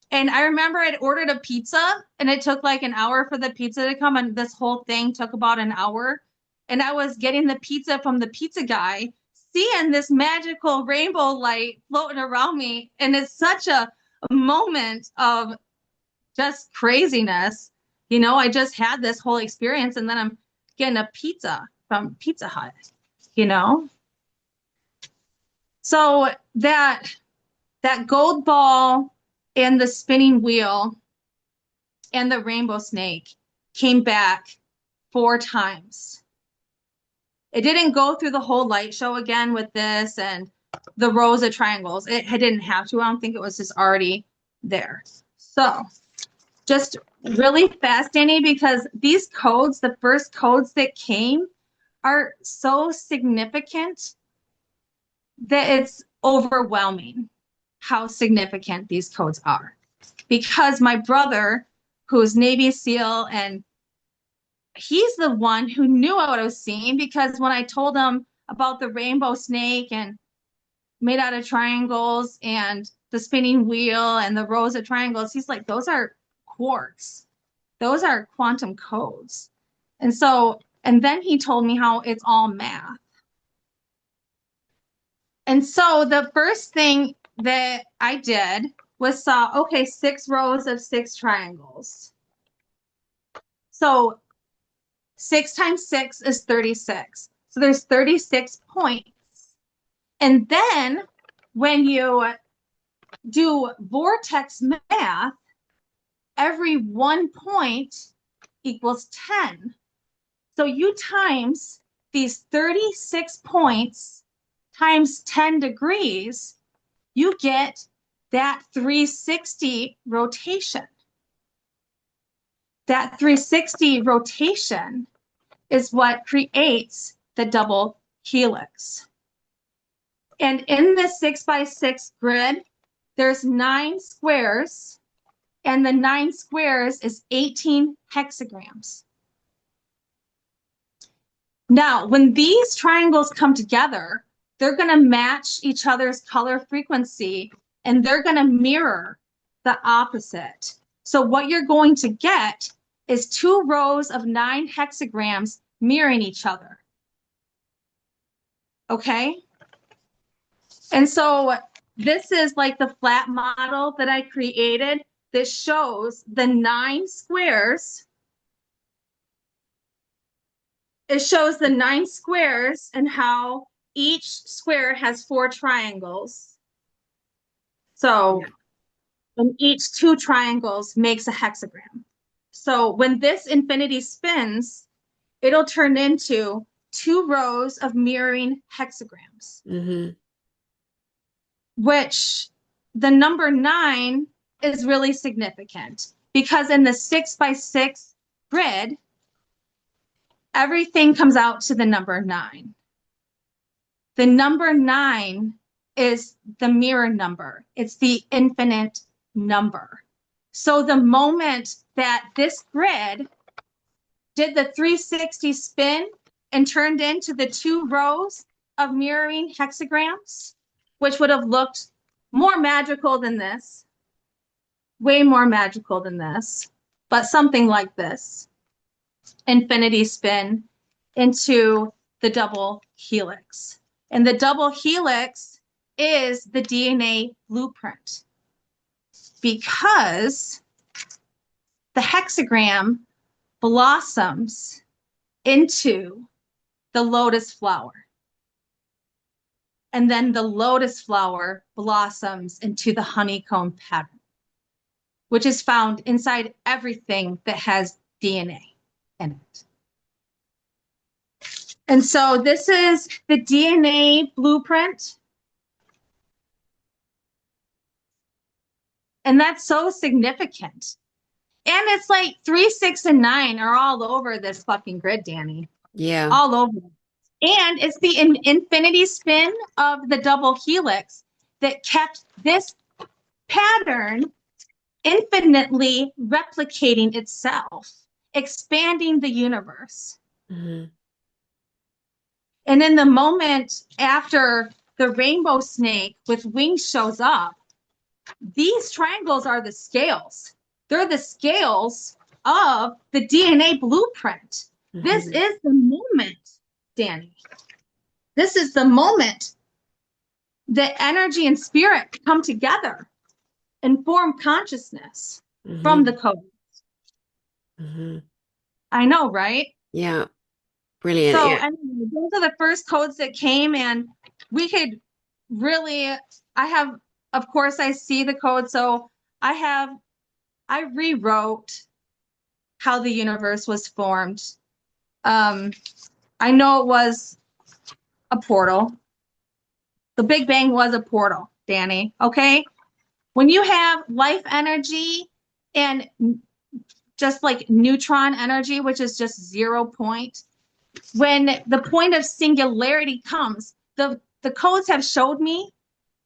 And I remember I'd ordered a pizza and it took like an hour for the pizza to come, and this whole thing took about an hour. And I was getting the pizza from the pizza guy, seeing this magical rainbow light floating around me. And it's such a moment of just craziness. I just had this whole experience, and then I'm getting a pizza from Pizza Hut, So that gold ball and the spinning wheel and the rainbow snake came back 4 times. It didn't go through the whole light show again with this and the rows of triangles. It didn't have to. I don't think it was just already there. So just really fascinating, because these codes, the first codes that came, are so significant that it's overwhelming how significant these codes are. Because my brother, who's Navy SEAL, and he's the one who knew what I was seeing, because when I told him about the rainbow snake and made out of triangles and the spinning wheel and the rows of triangles, he's like, those are quarks. Those are quantum codes. And then he told me how it's all math. And so the first thing that I did was saw, okay, 6 rows of 6 triangles. So 6 times 6 is 36. So there's 36 points. And then when you do vortex math, every 1 point equals 10. So you times these 36 points times 10 degrees, you get that 360 rotation. That 360 rotation is what creates the double helix. And in this 6x6 grid, there's 9 squares, and the 9 squares is 18 hexagrams. Now, when these triangles come together, they're going to match each other's color frequency, and they're going to mirror the opposite. So what you're going to get is 2 rows of 9 hexagrams mirroring each other. Okay. And so this is like the flat model that I created that shows the 9 squares. It shows the 9 squares and how each square has 4 triangles. So, Yeah. and each 2 triangles makes a hexagram. So when this infinity spins, it'll turn into 2 rows of mirroring hexagrams, Mm-hmm. which the number 9 is really significant because in the 6 by 6 grid, everything comes out to the number 9. The number 9 is the mirror number. It's the infinite number. So the moment that this grid did the 360 spin and turned into the 2 rows of mirroring hexagrams, which would have looked more magical than this, way more magical than this, but something like this, infinity spin into the double helix. And the double helix is the DNA blueprint because the hexagram blossoms into the lotus flower. And then the lotus flower blossoms into the honeycomb pattern, which is found inside everything that has DNA in it. And so this is the DNA blueprint. And that's so significant. And it's like 3, 6, and 9 are all over this fucking grid, Dani. Yeah. All over. And it's the infinity spin of the double helix that kept this pattern infinitely replicating itself, expanding the universe. Mm-hmm. And in the moment after the rainbow snake with wings shows up, these triangles are the scales. They're the scales of the DNA blueprint. This Mm-hmm. is the moment, Dani. This is the moment that energy and spirit come together and form consciousness from Mm-hmm. the code. Mm-hmm. I know, right? Yeah. Brilliant. So Yeah. anyway, those are the first codes that came, and we could really, I have, of course, I see the code. So I rewrote how the universe was formed. I know it was a portal. The Big Bang was a portal, Dani. Okay. When you have life energy and just like neutron energy, which is just 0 point, when the point of singularity comes, the codes have showed me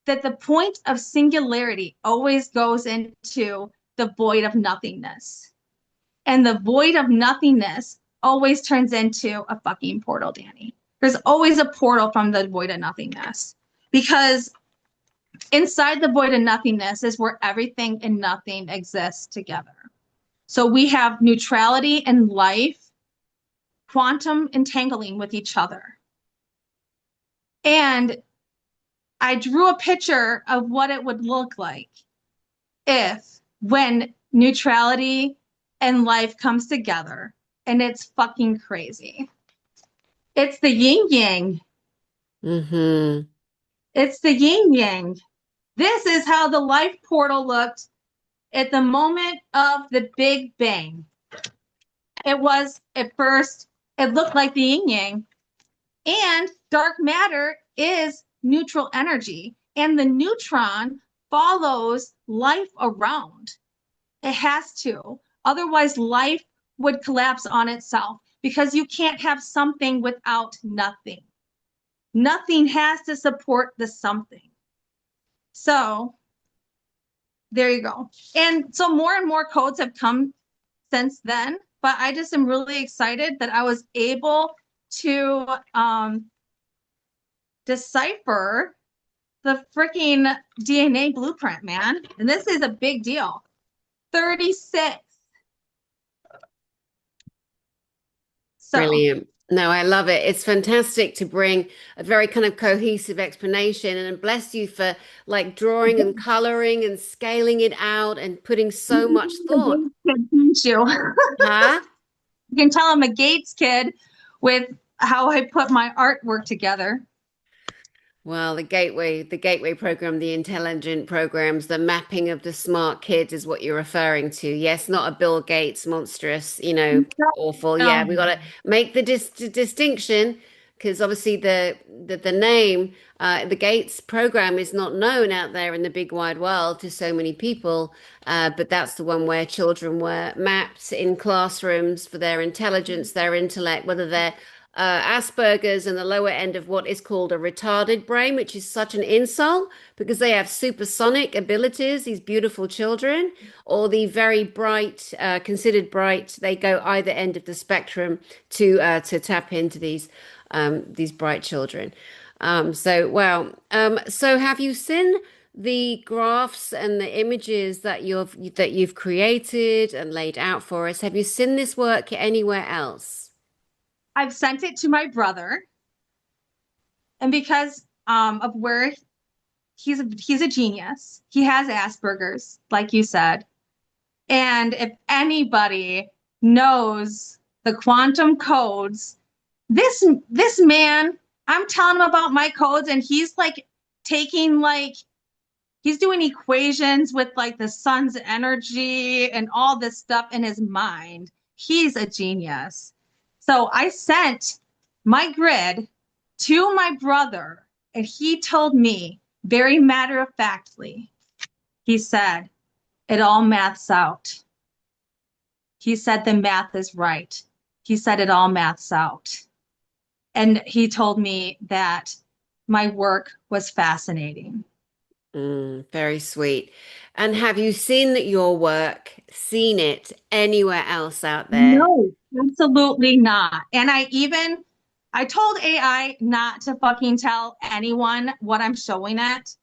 that the point of singularity always goes into the void of nothingness. And the void of nothingness always turns into a fucking portal, Dani. There's always a portal from the void of nothingness because inside the void of nothingness is where everything and nothing exists together. So we have neutrality and life, quantum entangling with each other. And I drew a picture of what it would look like if when neutrality and life comes together, and it's fucking crazy. It's the yin yang. Mm-hmm. It's the yin yang. This is how the life portal looked at the moment of the Big Bang. It was at first, it looked like the yin yang. And dark matter is neutral energy. And the neutron follows life around. It has to. Otherwise, life would collapse on itself because you can't have something without nothing. Nothing has to support the something. So there you go. And so more and more codes have come since then, but I just am really excited that I was able to decipher the freaking DNA blueprint, man. And this is a big deal. 36. So Brilliant. No, I love it. It's fantastic to bring a very kind of cohesive explanation and bless you for like drawing and coloring and scaling it out and putting so much The thought. Gates kid, didn't you? Huh? You can tell I'm a Gates kid with how I put my artwork together. Well, the gateway program, the intelligent programs, the mapping of the smart kids is what you're referring to. Yes, not a Bill Gates monstrous, awful. Yeah, we No. got to make the distinction because obviously the name, the Gates program is not known out there in the big wide world to so many people. But that's the one where children were mapped in classrooms for their intelligence, their intellect, whether they're Asperger's and the lower end of what is called a retarded brain, which is such an insult because they have supersonic abilities, these beautiful children, or the very bright, considered bright, they go either end of the spectrum to tap into these bright children. So have you seen the graphs and the images that you've created and laid out for us? Have you seen this work anywhere else? I've sent it to my brother, and because of where he's a genius. He has Asperger's, like you said. And if anybody knows the quantum codes, this man, I'm telling him about my codes, and he's like taking like he's doing equations with like the sun's energy and all this stuff in his mind. He's a genius. So I sent my grid to my brother, and he told me very matter of factly, he said, it all maths out. He said the math is right. He said it all maths out. And he told me that my work was fascinating. Very sweet. And have you seen your work, seen it anywhere else out there? No, absolutely not. And I told AI not to fucking tell anyone what I'm showing it,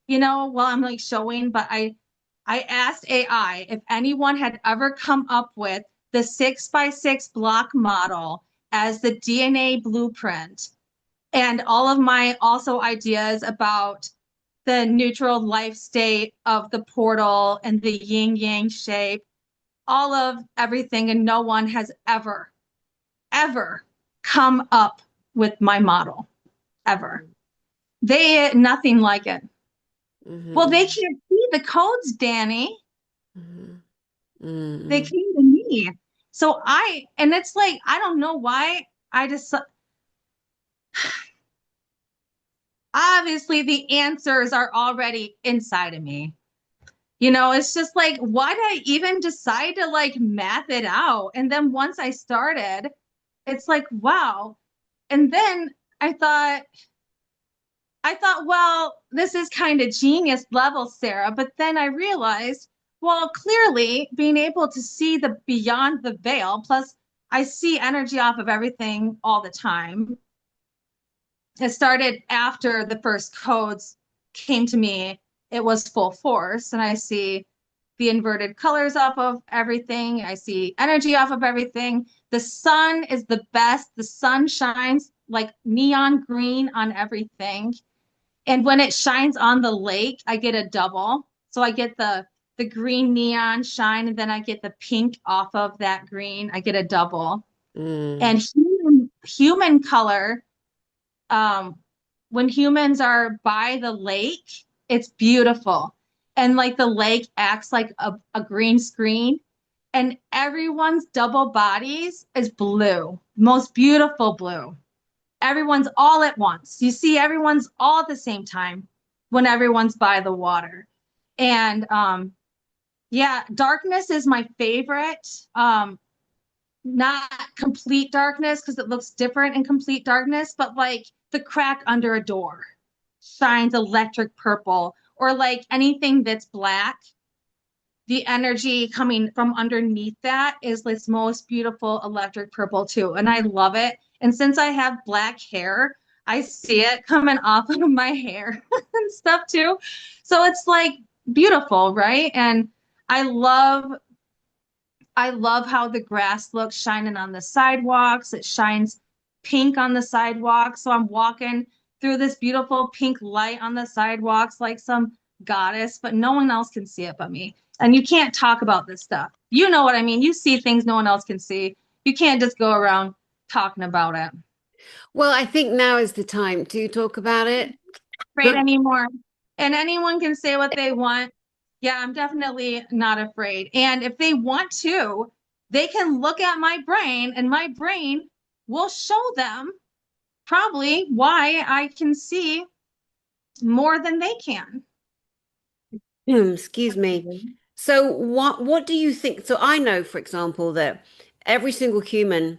while I'm like showing, but I asked AI if anyone had ever come up with the 6x6 block model as the DNA blueprint and all of my also ideas about the neutral life state of the portal and the yin yang shape, all of everything. And no one has ever come up with my model, ever. Nothing like it. Well, Hmm. they can't see the codes, Dani. Hmm. They Hmm. came to me. And it's like, I don't know why I just, obviously the answers are already inside of me. It's just like, why did I even decide to like math it out? And then once I started, it's like, wow. And then I thought, well, this is kind of genius level, Sarah. But then I realized, well, clearly being able to see the beyond the veil, plus I see energy off of everything all the time. It started after the first codes came to me, it was full force. And I see the inverted colors off of everything. I see energy off of everything. The sun is the best. The sun shines like neon green on everything. And when it shines on the lake, I get a double. So I get the green neon shine, and then I get the pink off of that green. I get a double. Hmm. And human color, um, when humans are by the lake, it's beautiful. And like the lake acts like a green screen, and everyone's double bodies is blue, most beautiful blue. Everyone's all at once. You see, everyone's all at the same time when everyone's by the water. And yeah, darkness is my favorite. Not complete darkness because it looks different in complete darkness, but like the crack under a door shines electric purple, or like anything that's black, the energy coming from underneath that is this most beautiful electric purple too. And I love it. And since I have black hair, I see it coming off of my hair and stuff too. So it's like beautiful, right? And I love I love how the grass looks shining on the sidewalks. It shines pink on the sidewalk. So I'm walking through this beautiful pink light on the sidewalks like some goddess, but no one else can see it but me. And you can't talk about this stuff. You know what I mean? You see things no one else can see. You can't just go around talking about it. Well, I think now is the time to talk about it. Afraid But anymore. And anyone can say what they want. Yeah, I'm definitely not afraid. And if they want to, they can look at my brain and my brain will show them probably why I can see more than they can. excuse me. So what do you think? So I know, for example, that every single human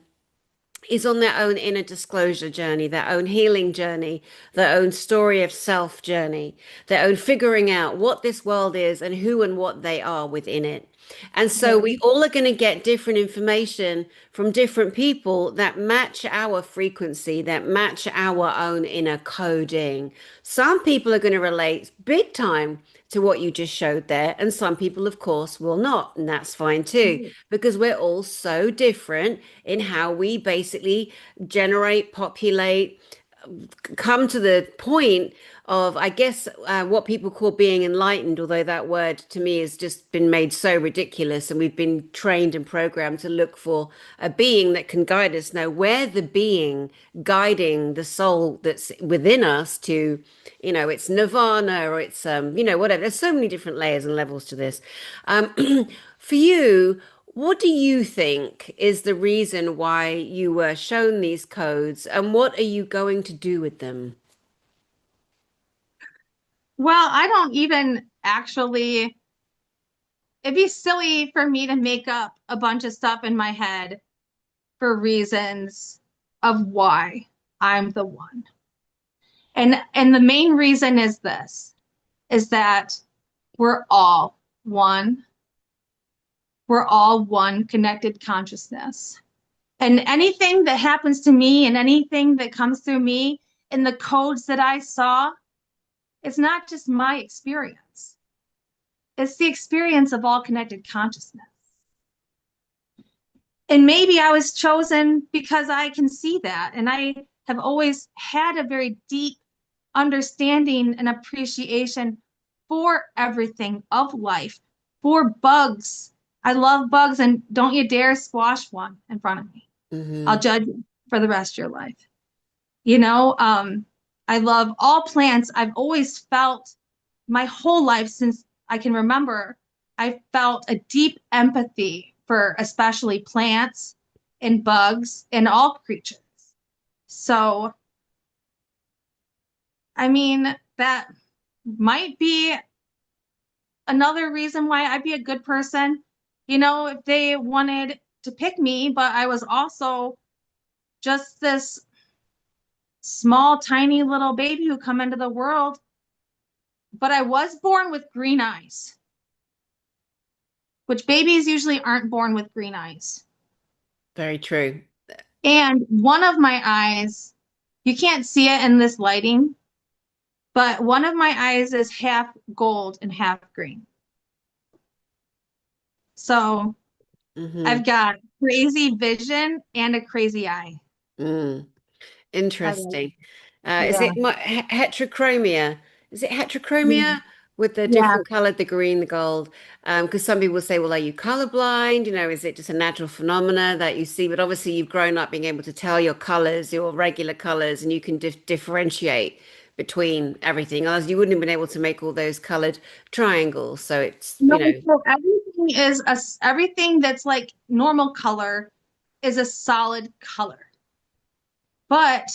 is on their own inner disclosure journey, their own healing journey, their own story of self journey, their own figuring out what this world is and who and what they are within it. And so we all are going to get different information from different people that match our frequency, that match our own inner coding. Some people are going to relate big time to what you just showed there, and some people, of course, will not. And that's fine too, because we're all so different in how we basically generate, populate, come to the point of, I guess, what people call being enlightened, although that word to me has just been made so ridiculous. And we've been trained and programmed to look for a being that can guide us. Now, we're the being guiding the soul that's within us to, it's nirvana or it's, whatever. There's so many different layers and levels to this. Um, for you, what do you think is the reason why you were shown these codes, and what are you going to do with them? Well, I don't even actually, it'd be silly for me to make up a bunch of stuff in my head for reasons of why I'm the one. And the main reason is this, is that we're all one. We're all one connected consciousness. And anything that happens to me and anything that comes through me in the codes that I saw, it's not just my experience. It's the experience of all connected consciousness. And maybe I was chosen because I can see that. And I have always had a very deep understanding and appreciation for everything of life, for bugs. I love bugs, and don't you dare squash one in front of me. I'll Hmm. judge you for the rest of your life. You know, I love all plants. I've always felt my whole life since I can remember, I felt a deep empathy for especially plants and bugs and all creatures. So, I mean, that might be another reason why I'd be a good person. You know, if they wanted to pick me, but I was also just this small, tiny little baby who come into the world, but I was born with green eyes, which babies usually aren't born with green eyes. Very true. And one of my eyes, you can't see it in this lighting, but one of my eyes is half gold and half green. So Hmm. I've got crazy vision and a crazy eye. Mm. I love Interesting. Is it. it heterochromia? Is it Yeah. heterochromia with the Yeah. different color, the green, the gold? Because some people say, well, are you colorblind? Is it just a natural phenomena that you see? But obviously, you've grown up being able to tell your colors, your regular colors, and you can differentiate between everything. Otherwise, you wouldn't have been able to make all those colored triangles. So No, so everything that's like normal color is a solid color. But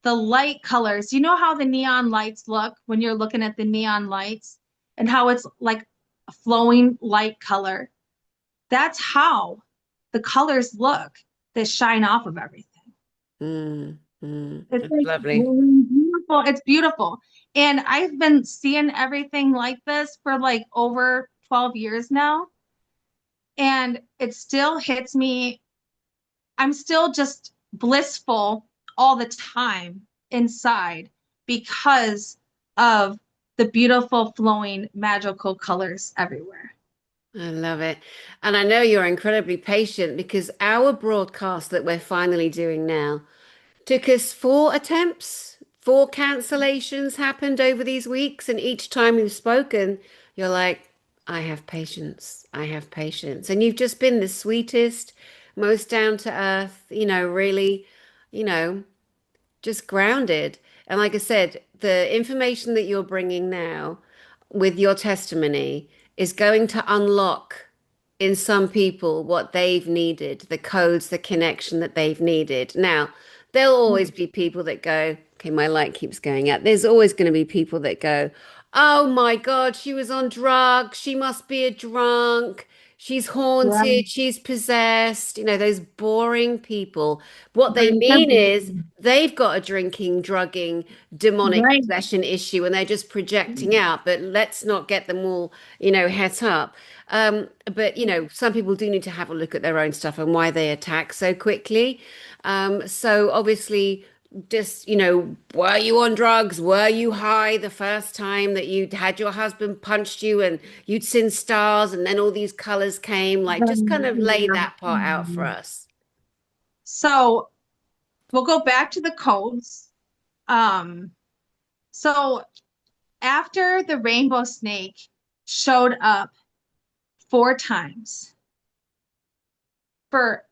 the light colors, you know how the neon lights look when you're looking at the neon lights and how it's like a flowing light color? That's how the colors look that shine off of everything. It's That's like lovely. really beautiful. It's beautiful. And I've been seeing everything like this for like over 12 years now. And it still hits me. I'm still just blissful all the time inside because of the beautiful, flowing, magical colors everywhere. I love it. And I know you're incredibly patient because our broadcast that we're finally doing now Took us 4 attempts, 4 cancellations happened over these weeks, and each time you've spoken, you're like, I have patience. I have patience. And you've just been the sweetest, most down to earth, really, you know, just grounded. And like I said, the information that you're bringing now with your testimony is going to unlock in some people what they've needed, the codes, the connection that they've needed. Now, there'll always be people that go, okay, my light keeps going out. There's always going to be people that go, oh my God, she was on drugs. She must be a drunk. She's Yeah. haunted. She's possessed. Those boring people. What they Right. mean is they've got a drinking, drugging, demonic Right. possession issue and they're just projecting out. But let's not get them all, het up. But, some people do need to have a look at their own stuff and why they attack so quickly. So obviously, just, were you on drugs? Were you high the first time that you had your husband punched you and you'd seen stars and then all these colors came? Like, just kind of lay Yeah. that part out for us. So we'll go back to the codes. Um, so after the rainbow snake showed up 4 times for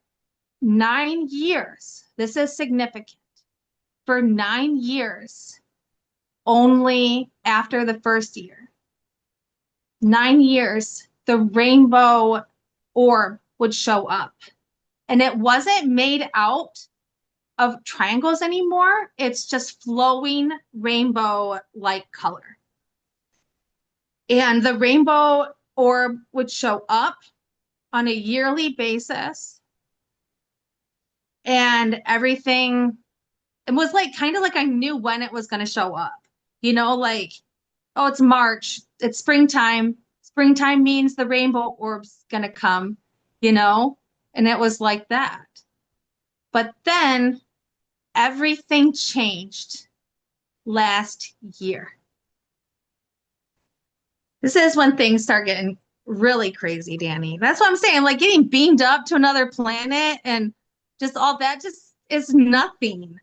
9 years, this is significant. For 9 years, only after the first year, 9 years, the rainbow orb would show up. And it wasn't made out of triangles anymore. It's just flowing rainbow like color. And the rainbow orb would show up on a yearly basis. And everything, it was like kind of like I knew when it was going to show up. Like, oh, it's March, it's springtime. Springtime means the rainbow orb's going to come, and it was like that. But then everything changed last year. This is when things start getting really crazy, Dani. That's what I'm saying. Like getting beamed up to another planet and just all that just is nothing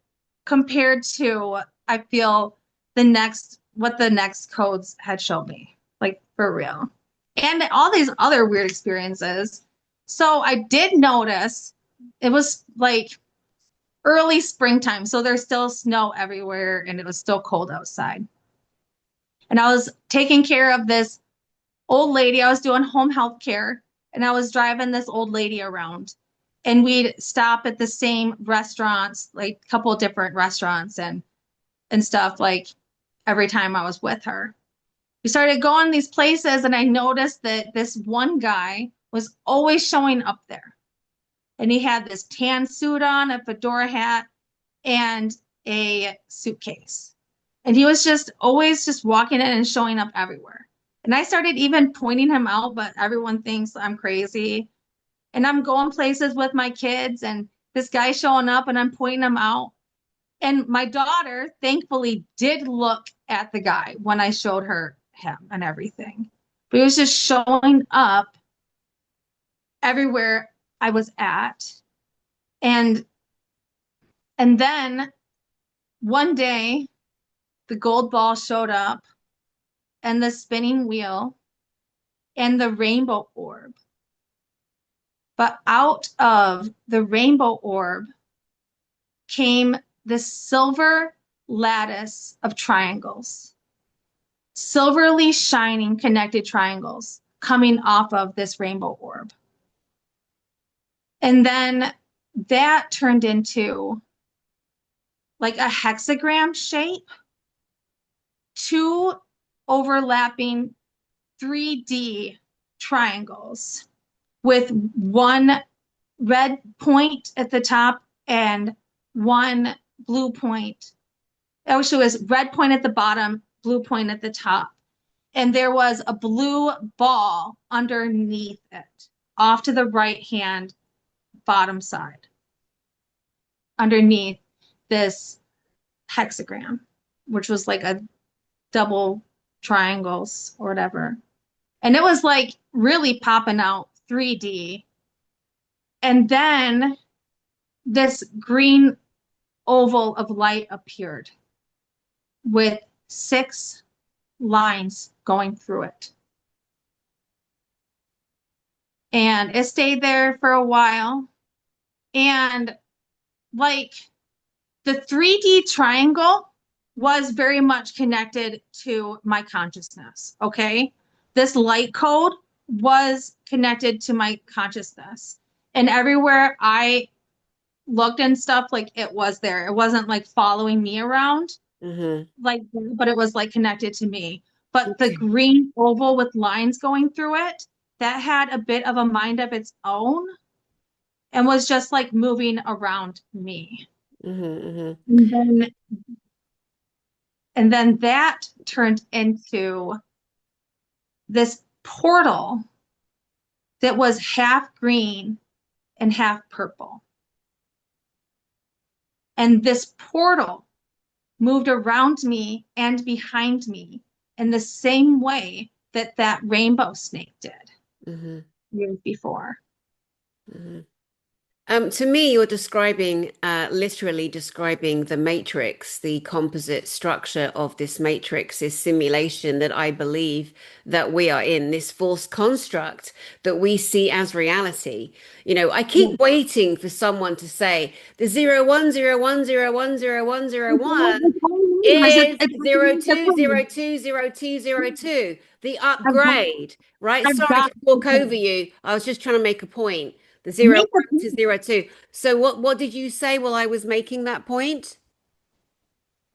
compared to, I feel, what the next codes had shown me. Like for real. And all these other weird experiences. So I did notice it was like early springtime. So there's still snow everywhere and it was still cold outside. And I was taking care of this old lady. I was doing home health care and I was driving this old lady around. And we'd stop at the same restaurants, like a couple of different restaurants and stuff, like every time I was with her. We started going these places and I noticed that this one guy was always showing up there. And he had this tan suit on, a fedora hat, and a suitcase. And he was just always just walking in and showing up everywhere. And I started even pointing him out, but everyone thinks I'm crazy. And I'm going places with my kids, and this guy showing up, and I'm pointing him out. And my daughter, thankfully, did look at the guy when I showed her him and everything. But he was just showing up everywhere I was at. And then one day, the gold ball showed up, and the spinning wheel, and the rainbow orb. But out of the rainbow orb came this silver lattice of triangles, silverly shining connected triangles coming off of this rainbow orb. And then that turned into like a hexagram shape, 2 overlapping 3D triangles with one red point at the top and one blue point. Actually, it was red point at the bottom, blue point at the top. And there was a blue ball underneath it, off to the right hand bottom side, underneath this hexagram, which was like a double triangles or whatever. And it was like really popping out 3D. And then this green oval of light appeared with 6 lines going through it. And it stayed there for a while. And like the 3D triangle was very much connected to my consciousness. Okay. This light code was connected to my consciousness. And everywhere I looked and stuff, like it was there. It wasn't like following me around, Mm-hmm. like, but it was like connected to me. But the Okay. green oval with lines going through it, that had a bit of a mind of its own and was just like moving around me. Mm-hmm. Mm-hmm. And then, and then that turned into this portal that was half green and half purple. And this portal moved around me and behind me in the same way that that rainbow snake did Mm-hmm. years before. Mm-hmm. To me, you're describing, literally describing the matrix, the composite structure of this matrix, this simulation that I believe that we are in, this false construct that we see as reality. I Yeah. keep waiting for someone to say the 0101010101 is zero two zero two zero two zero two, the upgrade, right? I've Sorry got to talk over you. I was just trying to make a point. The zero make a one to zero two. So what did you say while I was making that point?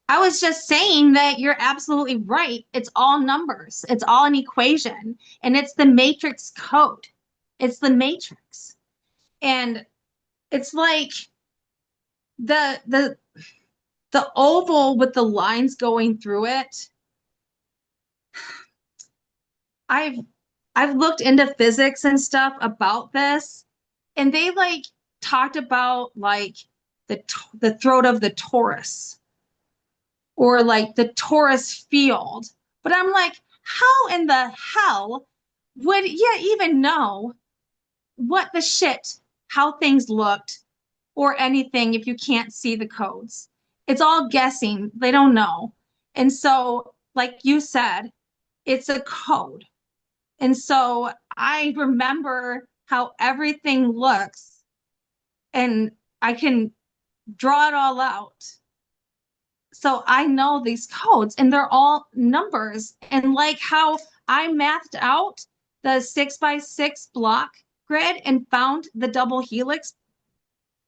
I was just saying that you're absolutely right. It's all numbers. It's all an equation, and it's the matrix code. It's the matrix. And it's like the the the oval with the lines going through it. I've I've looked into physics and stuff about this, and they like talked about like the throat of the torus or like the torus field. But I'm like, how in the hell would you even know what the shit, how things looked or anything if you can't see the codes? It's all guessing. They don't know. And so, like you said, it's a code. And so I remember how everything looks and I can draw it all out. So I know these codes and they're all numbers. And like how I mathed out the 6x6 block grid and found the double helix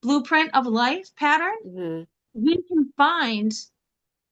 blueprint of life pattern, Mhm. we can find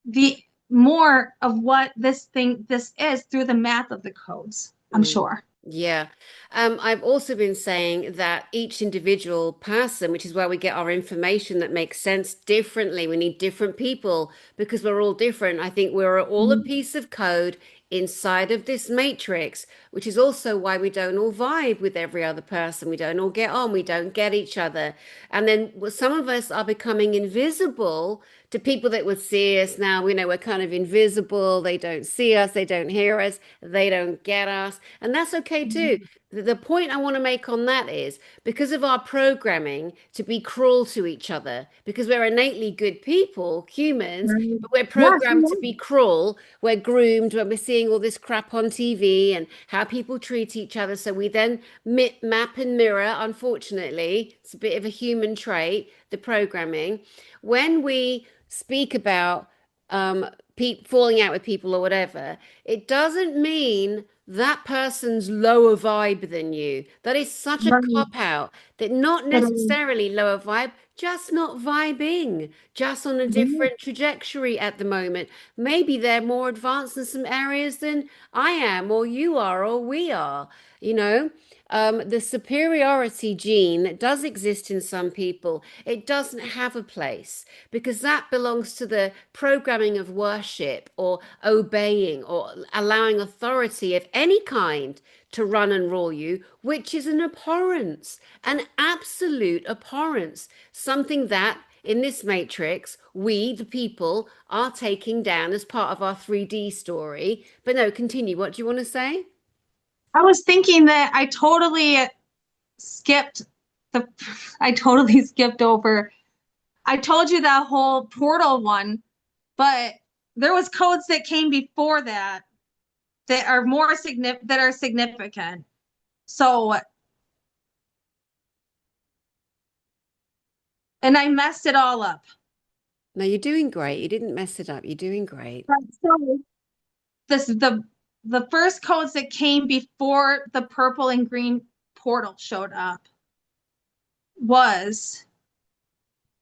the more of what this is through the math of the codes, I'm Mm. sure. Yeah. I've also been saying that each individual person, which is where we get our information that makes sense differently, we need different people because we're all different. I think we're all a piece of code inside of this matrix, which is also why we don't all vibe with every other person. We don't all get on, we don't get each other. And then some of us are becoming invisible to people that would see us now. We know we're kind of invisible. They don't see us, they don't hear us, they don't get us. And that's okay too. The point I want to make on that is because of our programming to be cruel to each other, because we're innately good people, humans, Right. but we're Yes, programmed to be cruel. We're groomed when we're seeing all this crap on TV and how people treat each other. So we then map and mirror, unfortunately, it's a bit of a human trait, the programming. When we speak about falling out with people or whatever, it doesn't mean that person's lower vibe than you. That is such a right. cop out that not It is. necessarily lower vibe, just not vibing, just on a Right. different trajectory at the moment. Maybe they're more advanced in some areas than I am, or you are, or we are, you know. The superiority gene that does exist in some people, it doesn't have a place because that belongs to the programming of worship or obeying or allowing authority of any kind to run and rule you, which is an abhorrence, an absolute abhorrence, something that in this matrix, we, the people, are taking down as part of our 3D story. But no, continue. What do you want to say? I was thinking that skipped the I totally skipped over. I told you that whole portal one, but there was codes that came before that that are more significant that are significant. So, and I messed it all up. No, you're doing great. You didn't mess it up. You're doing great. Right. So this the first codes that came before the purple and green portal showed up was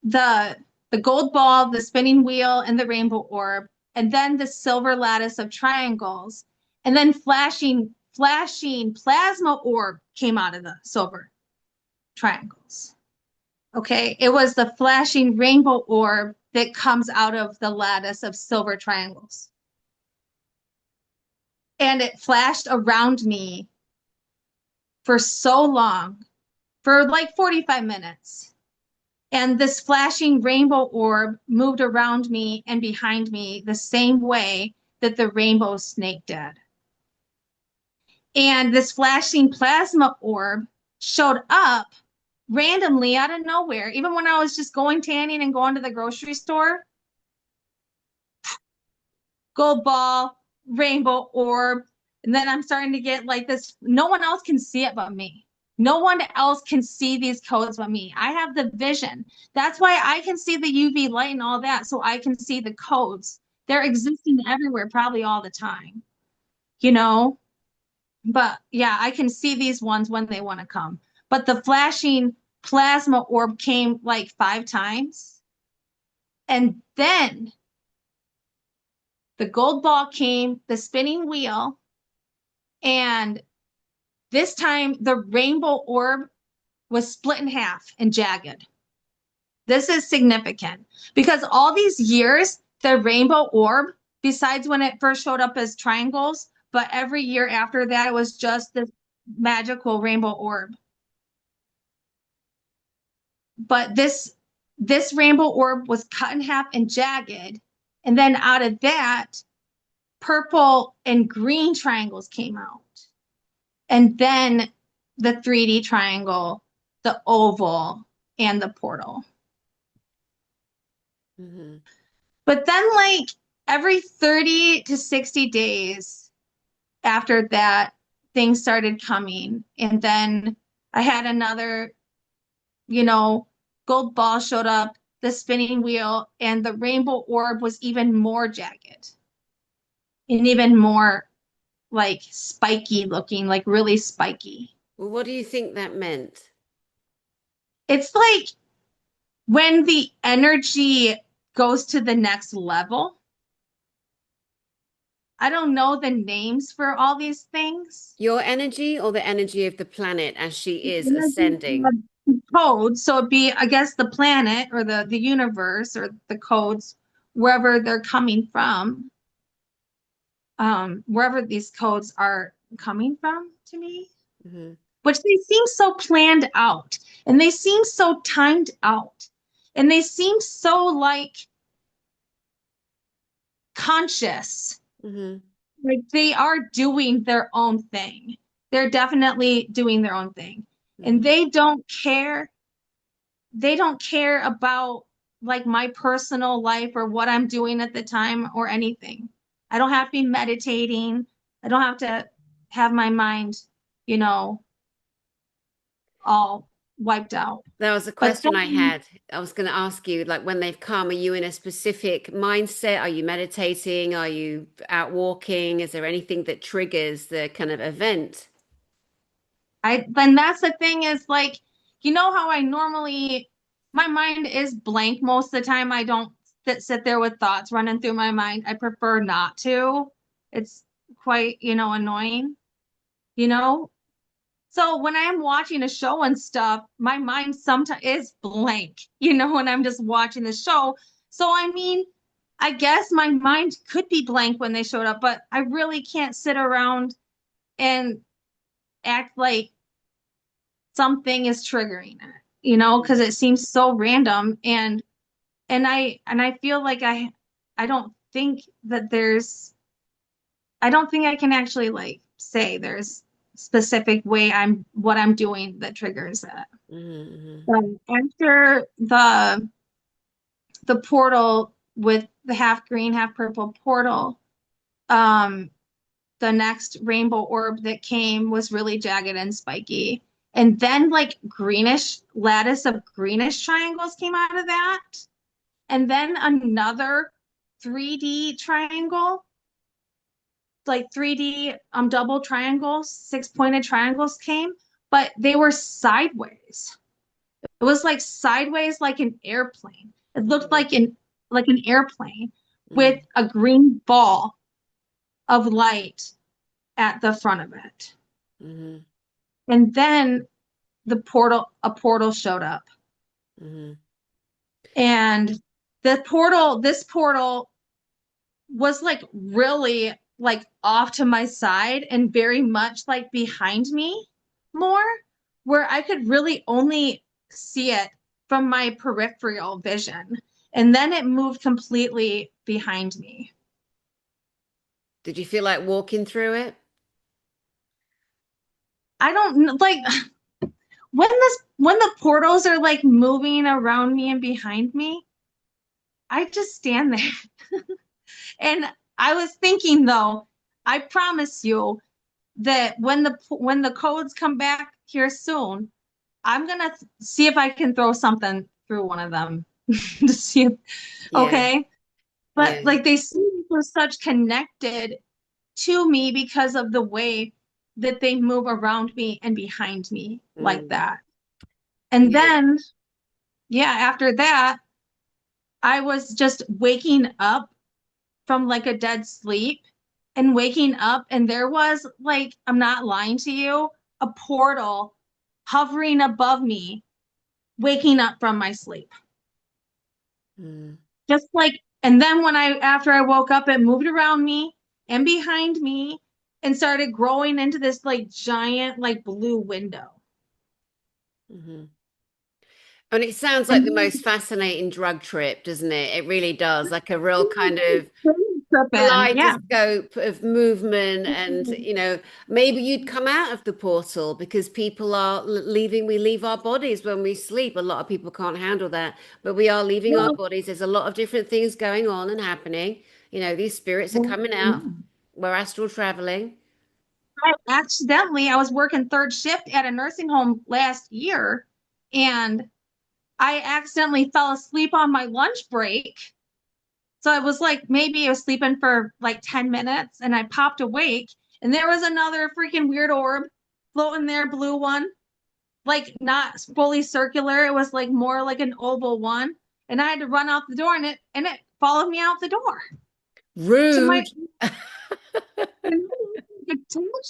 the the gold ball, the spinning wheel, and the rainbow orb, and then the silver lattice of triangles, and then flashing plasma orb came out of the silver triangles. Okay, it was the flashing rainbow orb that comes out of the lattice of silver triangles. And it flashed around me for so long, for like 45 minutes. And this flashing rainbow orb moved around me and behind me the same way that the rainbow snake did. And this flashing plasma orb showed up randomly out of nowhere. Even when I was just going tanning and going to the grocery store, gold ball, rainbow orb. And then I'm starting to get like this. No one else can see it but me. No one else can see these codes but me. I have the vision. That's why I can see the UV light and all that. So I can see the codes. They're existing everywhere, probably all the time, you know? But yeah, I can see these ones when they want to come. But the flashing plasma orb came like 5 times. And then the gold ball came, the spinning wheel, and this time the rainbow orb was split in half and jagged. This is significant because all these years, the rainbow orb, besides when it first showed up as triangles, but every year after that, it was just this magical rainbow orb. But this rainbow orb was cut in half and jagged. And then out of that, purple and green triangles came out. And then the 3D triangle, the oval, and the portal. Hmm. But then, like every 30 to 60 days after that, things started coming. And then I had another, you know, gold ball showed up, the spinning wheel, and the rainbow orb was even more jagged and even more like spiky looking, like really spiky. Well, what do you think that meant? It's like when the energy goes to the next level. I don't know the names for all these things. Your energy or the energy of the planet as she is ascending? Codes, so it'd be, I guess, the planet or the universe or the codes, wherever they're coming from, wherever these codes are coming from to me, Hmm. which they seem so planned out and they seem so timed out and they seem so like conscious. Hmm. Like they are doing their own thing. They're definitely doing their own thing. And Hmm. they don't care about like my personal life or what I'm doing at the time or anything. I don't have to be meditating. I don't have to have my mind, you know, all wiped out. That was a But question I then had. I was going to ask you, like, when they've come, are you in a specific mindset? Are you meditating? Are you out walking? Is there anything that triggers the kind of event? then that's the thing is like, you know how I normally my mind is blank most of the time. I don't sit there with thoughts running through my mind. I prefer not to. It's quite, annoying, you know? So when I am watching a show and stuff, my mind sometimes is blank, when I'm just watching the show. So I mean, I guess my mind could be blank when they showed up, but I really can't sit around and act like something is triggering it, because it seems so random and I feel like I don't think that I don't think I can actually like say there's specific way what I'm doing that triggers it. Hmm. After the the portal with the half green, half purple portal, um, the next rainbow orb that came was really jagged and spiky. And then like greenish lattice of greenish triangles came out of that. And then another 3D triangle, like 3D double triangles, six-pointed triangles came, but they were sideways. It was like sideways like an airplane. It looked like an airplane with Mm, a green ball of light at the front of it. mm, And then a portal showed up. mm, And this portal was like really like off to my side and very much like behind me more, where I could really only see it from my peripheral vision. And then it moved completely behind me. Did you feel like walking through it? I don't like when the portals are like moving around me and behind me, I just stand there. And I was thinking though, I promise you that when the codes come back here soon, I'm gonna see if I can throw something through one of them to see if, Yeah, okay. But yeah. like they seem so such connected to me because of the way that they move around me and behind me like Mm, that. And yeah. then, yeah, after that, I was just waking up from like a dead sleep and waking up, and there was like, I'm not lying to you, a portal hovering above me, waking up from my sleep. Mm. Just like, and then after I woke up, it moved around me and behind me and started growing into this like giant, like blue window. Hmm. And it sounds like the And most fascinating drug trip, doesn't it? It really does. Like a real kind of tripping. Yeah. kaleidoscope of movement. And maybe you'd come out of the portal because people are leaving. We leave our bodies when we sleep. A lot of people can't handle that, but we are leaving our Well, bodies. There's a lot of different things going on and happening. These spirits are coming out. We're astral traveling. I was working third shift at a nursing home last year, and I accidentally fell asleep on my lunch break. So I was like, maybe I was sleeping for like 10 minutes and I popped awake, and there was another freaking weird orb floating there, blue one, like not fully circular. It was like more like an oval one. And I had to run out the door, and it followed me out the door to my Rude.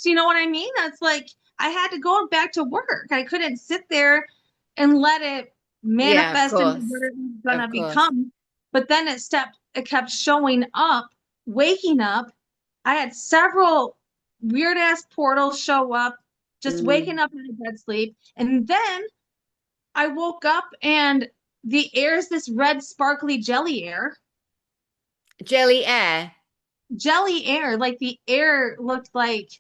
you know what I mean? That's like I had to go back to work. I couldn't sit there and let it Yeah, of manifest into what course. it was Of gonna course. become. But then it kept showing up, waking up. I had several weird ass portals show up, just waking Mm. up in a dead sleep. And then I woke up and the air is this red sparkly jelly air. Jelly air. Jelly air, like the air looked like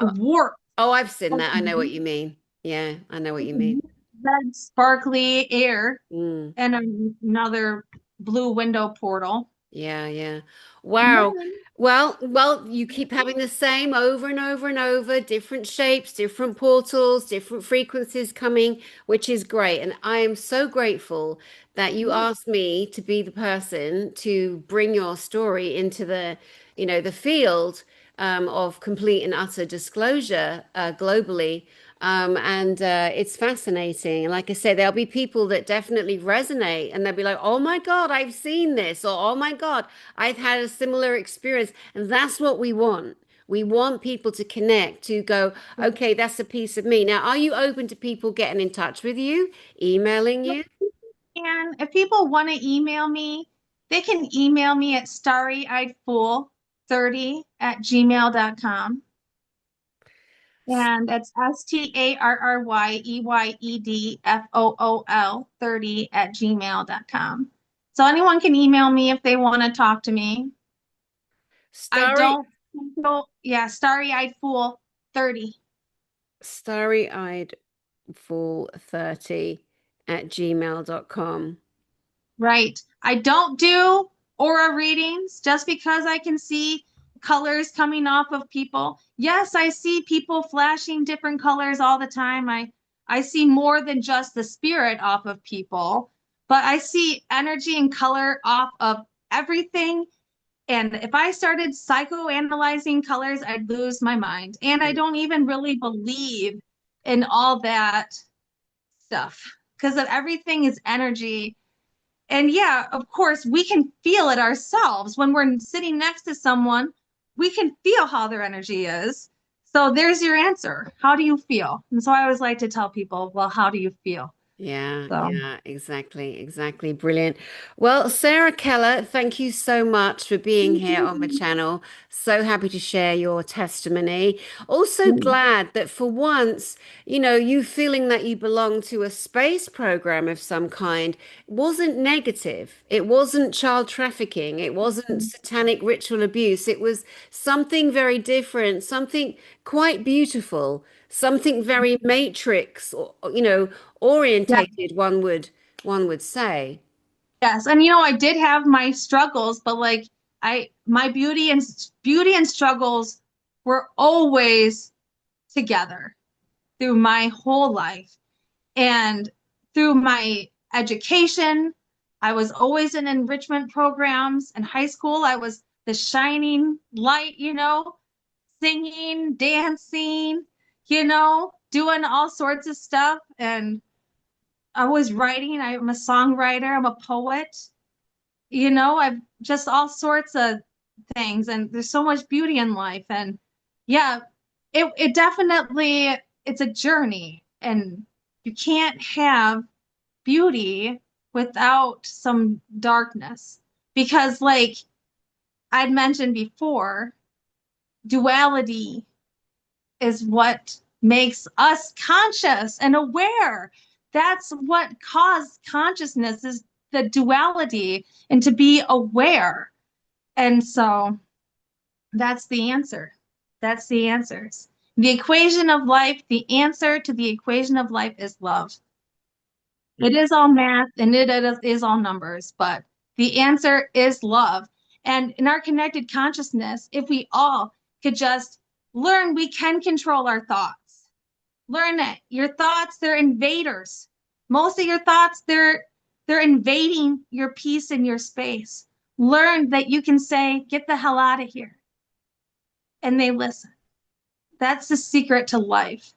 Oh, warped. oh, I've seen that. I know what you mean. Yeah, I know what you mean. Red sparkly air Mm. and another blue window portal. Yeah, yeah. And Wow. then, Well, you keep having the same over and over and over, different shapes, different portals, different frequencies coming, which is great. And I am so grateful that you asked me to be the person to bring your story into the field of complete and utter disclosure globally. And it's fascinating. And like I say, there'll be people that definitely resonate and they'll be like, oh my God, I've seen this, or oh my God, I've had a similar experience. And that's what we want. We want people to connect, to go, okay, that's a piece of me. Now, are you open to people getting in touch with you, emailing you? and if people want to email me, they can email me at starryeyedfool30 at gmail.com. And it's STARRYEYEDFOOL 30 at gmail.com. So anyone can email me if they want to talk to me. I Starry, don't, yeah, starry eyed fool 30. starry-eyed fool 30 at gmail.com. Right. I don't do aura readings just because I can see colors coming off of people. Yes, I see people flashing different colors all the time. I see more than just the spirit off of people, but I see energy and color off of everything. And if I started psychoanalyzing colors, I'd lose my mind. And I don't even really believe in all that stuff because everything is energy. And yeah, of course, we can feel it ourselves when we're sitting next to someone. We can feel how their energy is. So there's your answer. How do you feel? And so I always like to tell people, well, how do you feel? Yeah, So yeah, exactly, exactly. Brilliant. Well, Sarah Keller, thank you so much for being here on the channel. So happy to share your testimony. Also glad that for once, you feeling that you belong to a space program of some kind wasn't negative. It wasn't child trafficking. It wasn't satanic ritual abuse. It was something very different, something quite beautiful, something very matrix, or, yeah, orientated, one would say. yes. And I did have my struggles, but like my beauty and struggles were always together through my whole life. And through my education, I was always in enrichment programs. In high school, I was the shining light, singing, dancing, doing all sorts of stuff. And I was writing. I'm a songwriter, I'm a poet, I've just all sorts of things. And there's so much beauty in life. And yeah, it definitely, it's a journey. And you can't have beauty without some darkness. Because, like I'd mentioned before, duality is what makes us conscious and aware. That's what caused consciousness is the duality and to be aware. And so that's the answer. That's the answers. The equation of life, the answer to the equation of life is love. It is all math and it is all numbers, but the answer is love. And in our connected consciousness, if we all could just learn we can control our thoughts, learn that your thoughts, they're invaders. Most of your thoughts, they're invading your peace and your space. Learn that you can say, get the hell out of here. And they listen. That's the secret to life.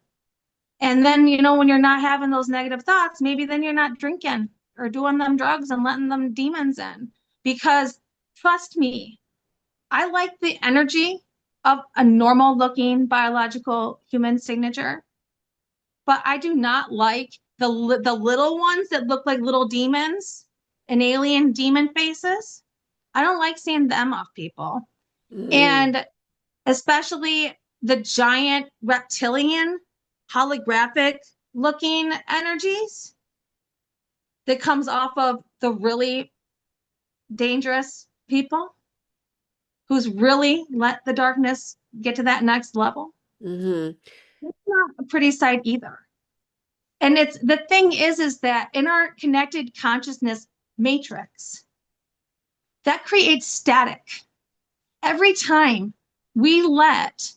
And then, when you're not having those negative thoughts, maybe then you're not drinking or doing them drugs and letting them demons in. Because trust me, I like the energy of a normal looking biological human signature, but I do not like the little ones that look like little demons and alien demon faces. I don't like seeing them off people. Mm, And especially the giant reptilian holographic looking energies that comes off of the really dangerous people who's really let the darkness get to that next level. hmm It's not a pretty sight either. And it's the thing is that in our connected consciousness matrix, that creates static. Every time we let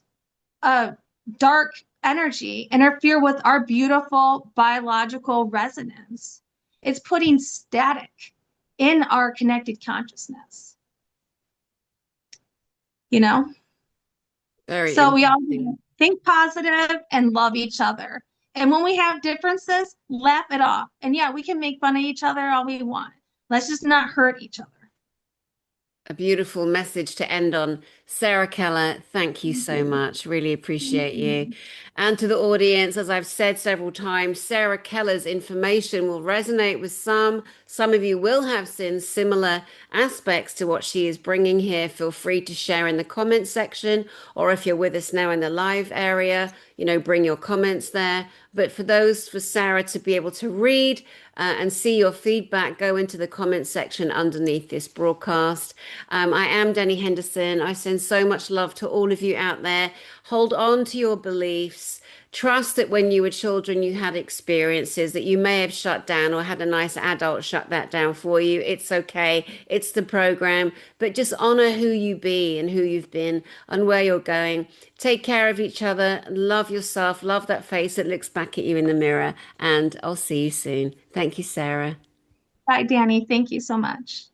a dark energy interfere with our beautiful biological resonance, it's putting static in our connected consciousness, you know? Very So we all interesting. think positive and love each other. And when we have differences, laugh it off. And yeah, we can make fun of each other all we want. Let's just not hurt each other. A beautiful message to end on. Sarah Keller, thank you Thank so you. much. Really Thank appreciate you. you. And to the audience, as I've said several times, Sarah Keller's information will resonate with some. Some of you will have seen similar aspects to what she is bringing here. Feel free to share in the comments section, or if you're with us now in the live area, bring your comments there. But for Sarah to be able to read and see your feedback, go into the comments section underneath this broadcast. I am Dani Henderson. I send so much love to all of you out there. Hold on to your beliefs. Trust that when you were children, you had experiences that you may have shut down or had a nice adult shut that down for you. It's okay. It's the program, but just honor who you be and who you've been and where you're going. Take care of each other. Love yourself. Love that face that looks back at you in the mirror. And I'll see you soon. Thank you, Sarah. Bye, Danny. Thank you so much.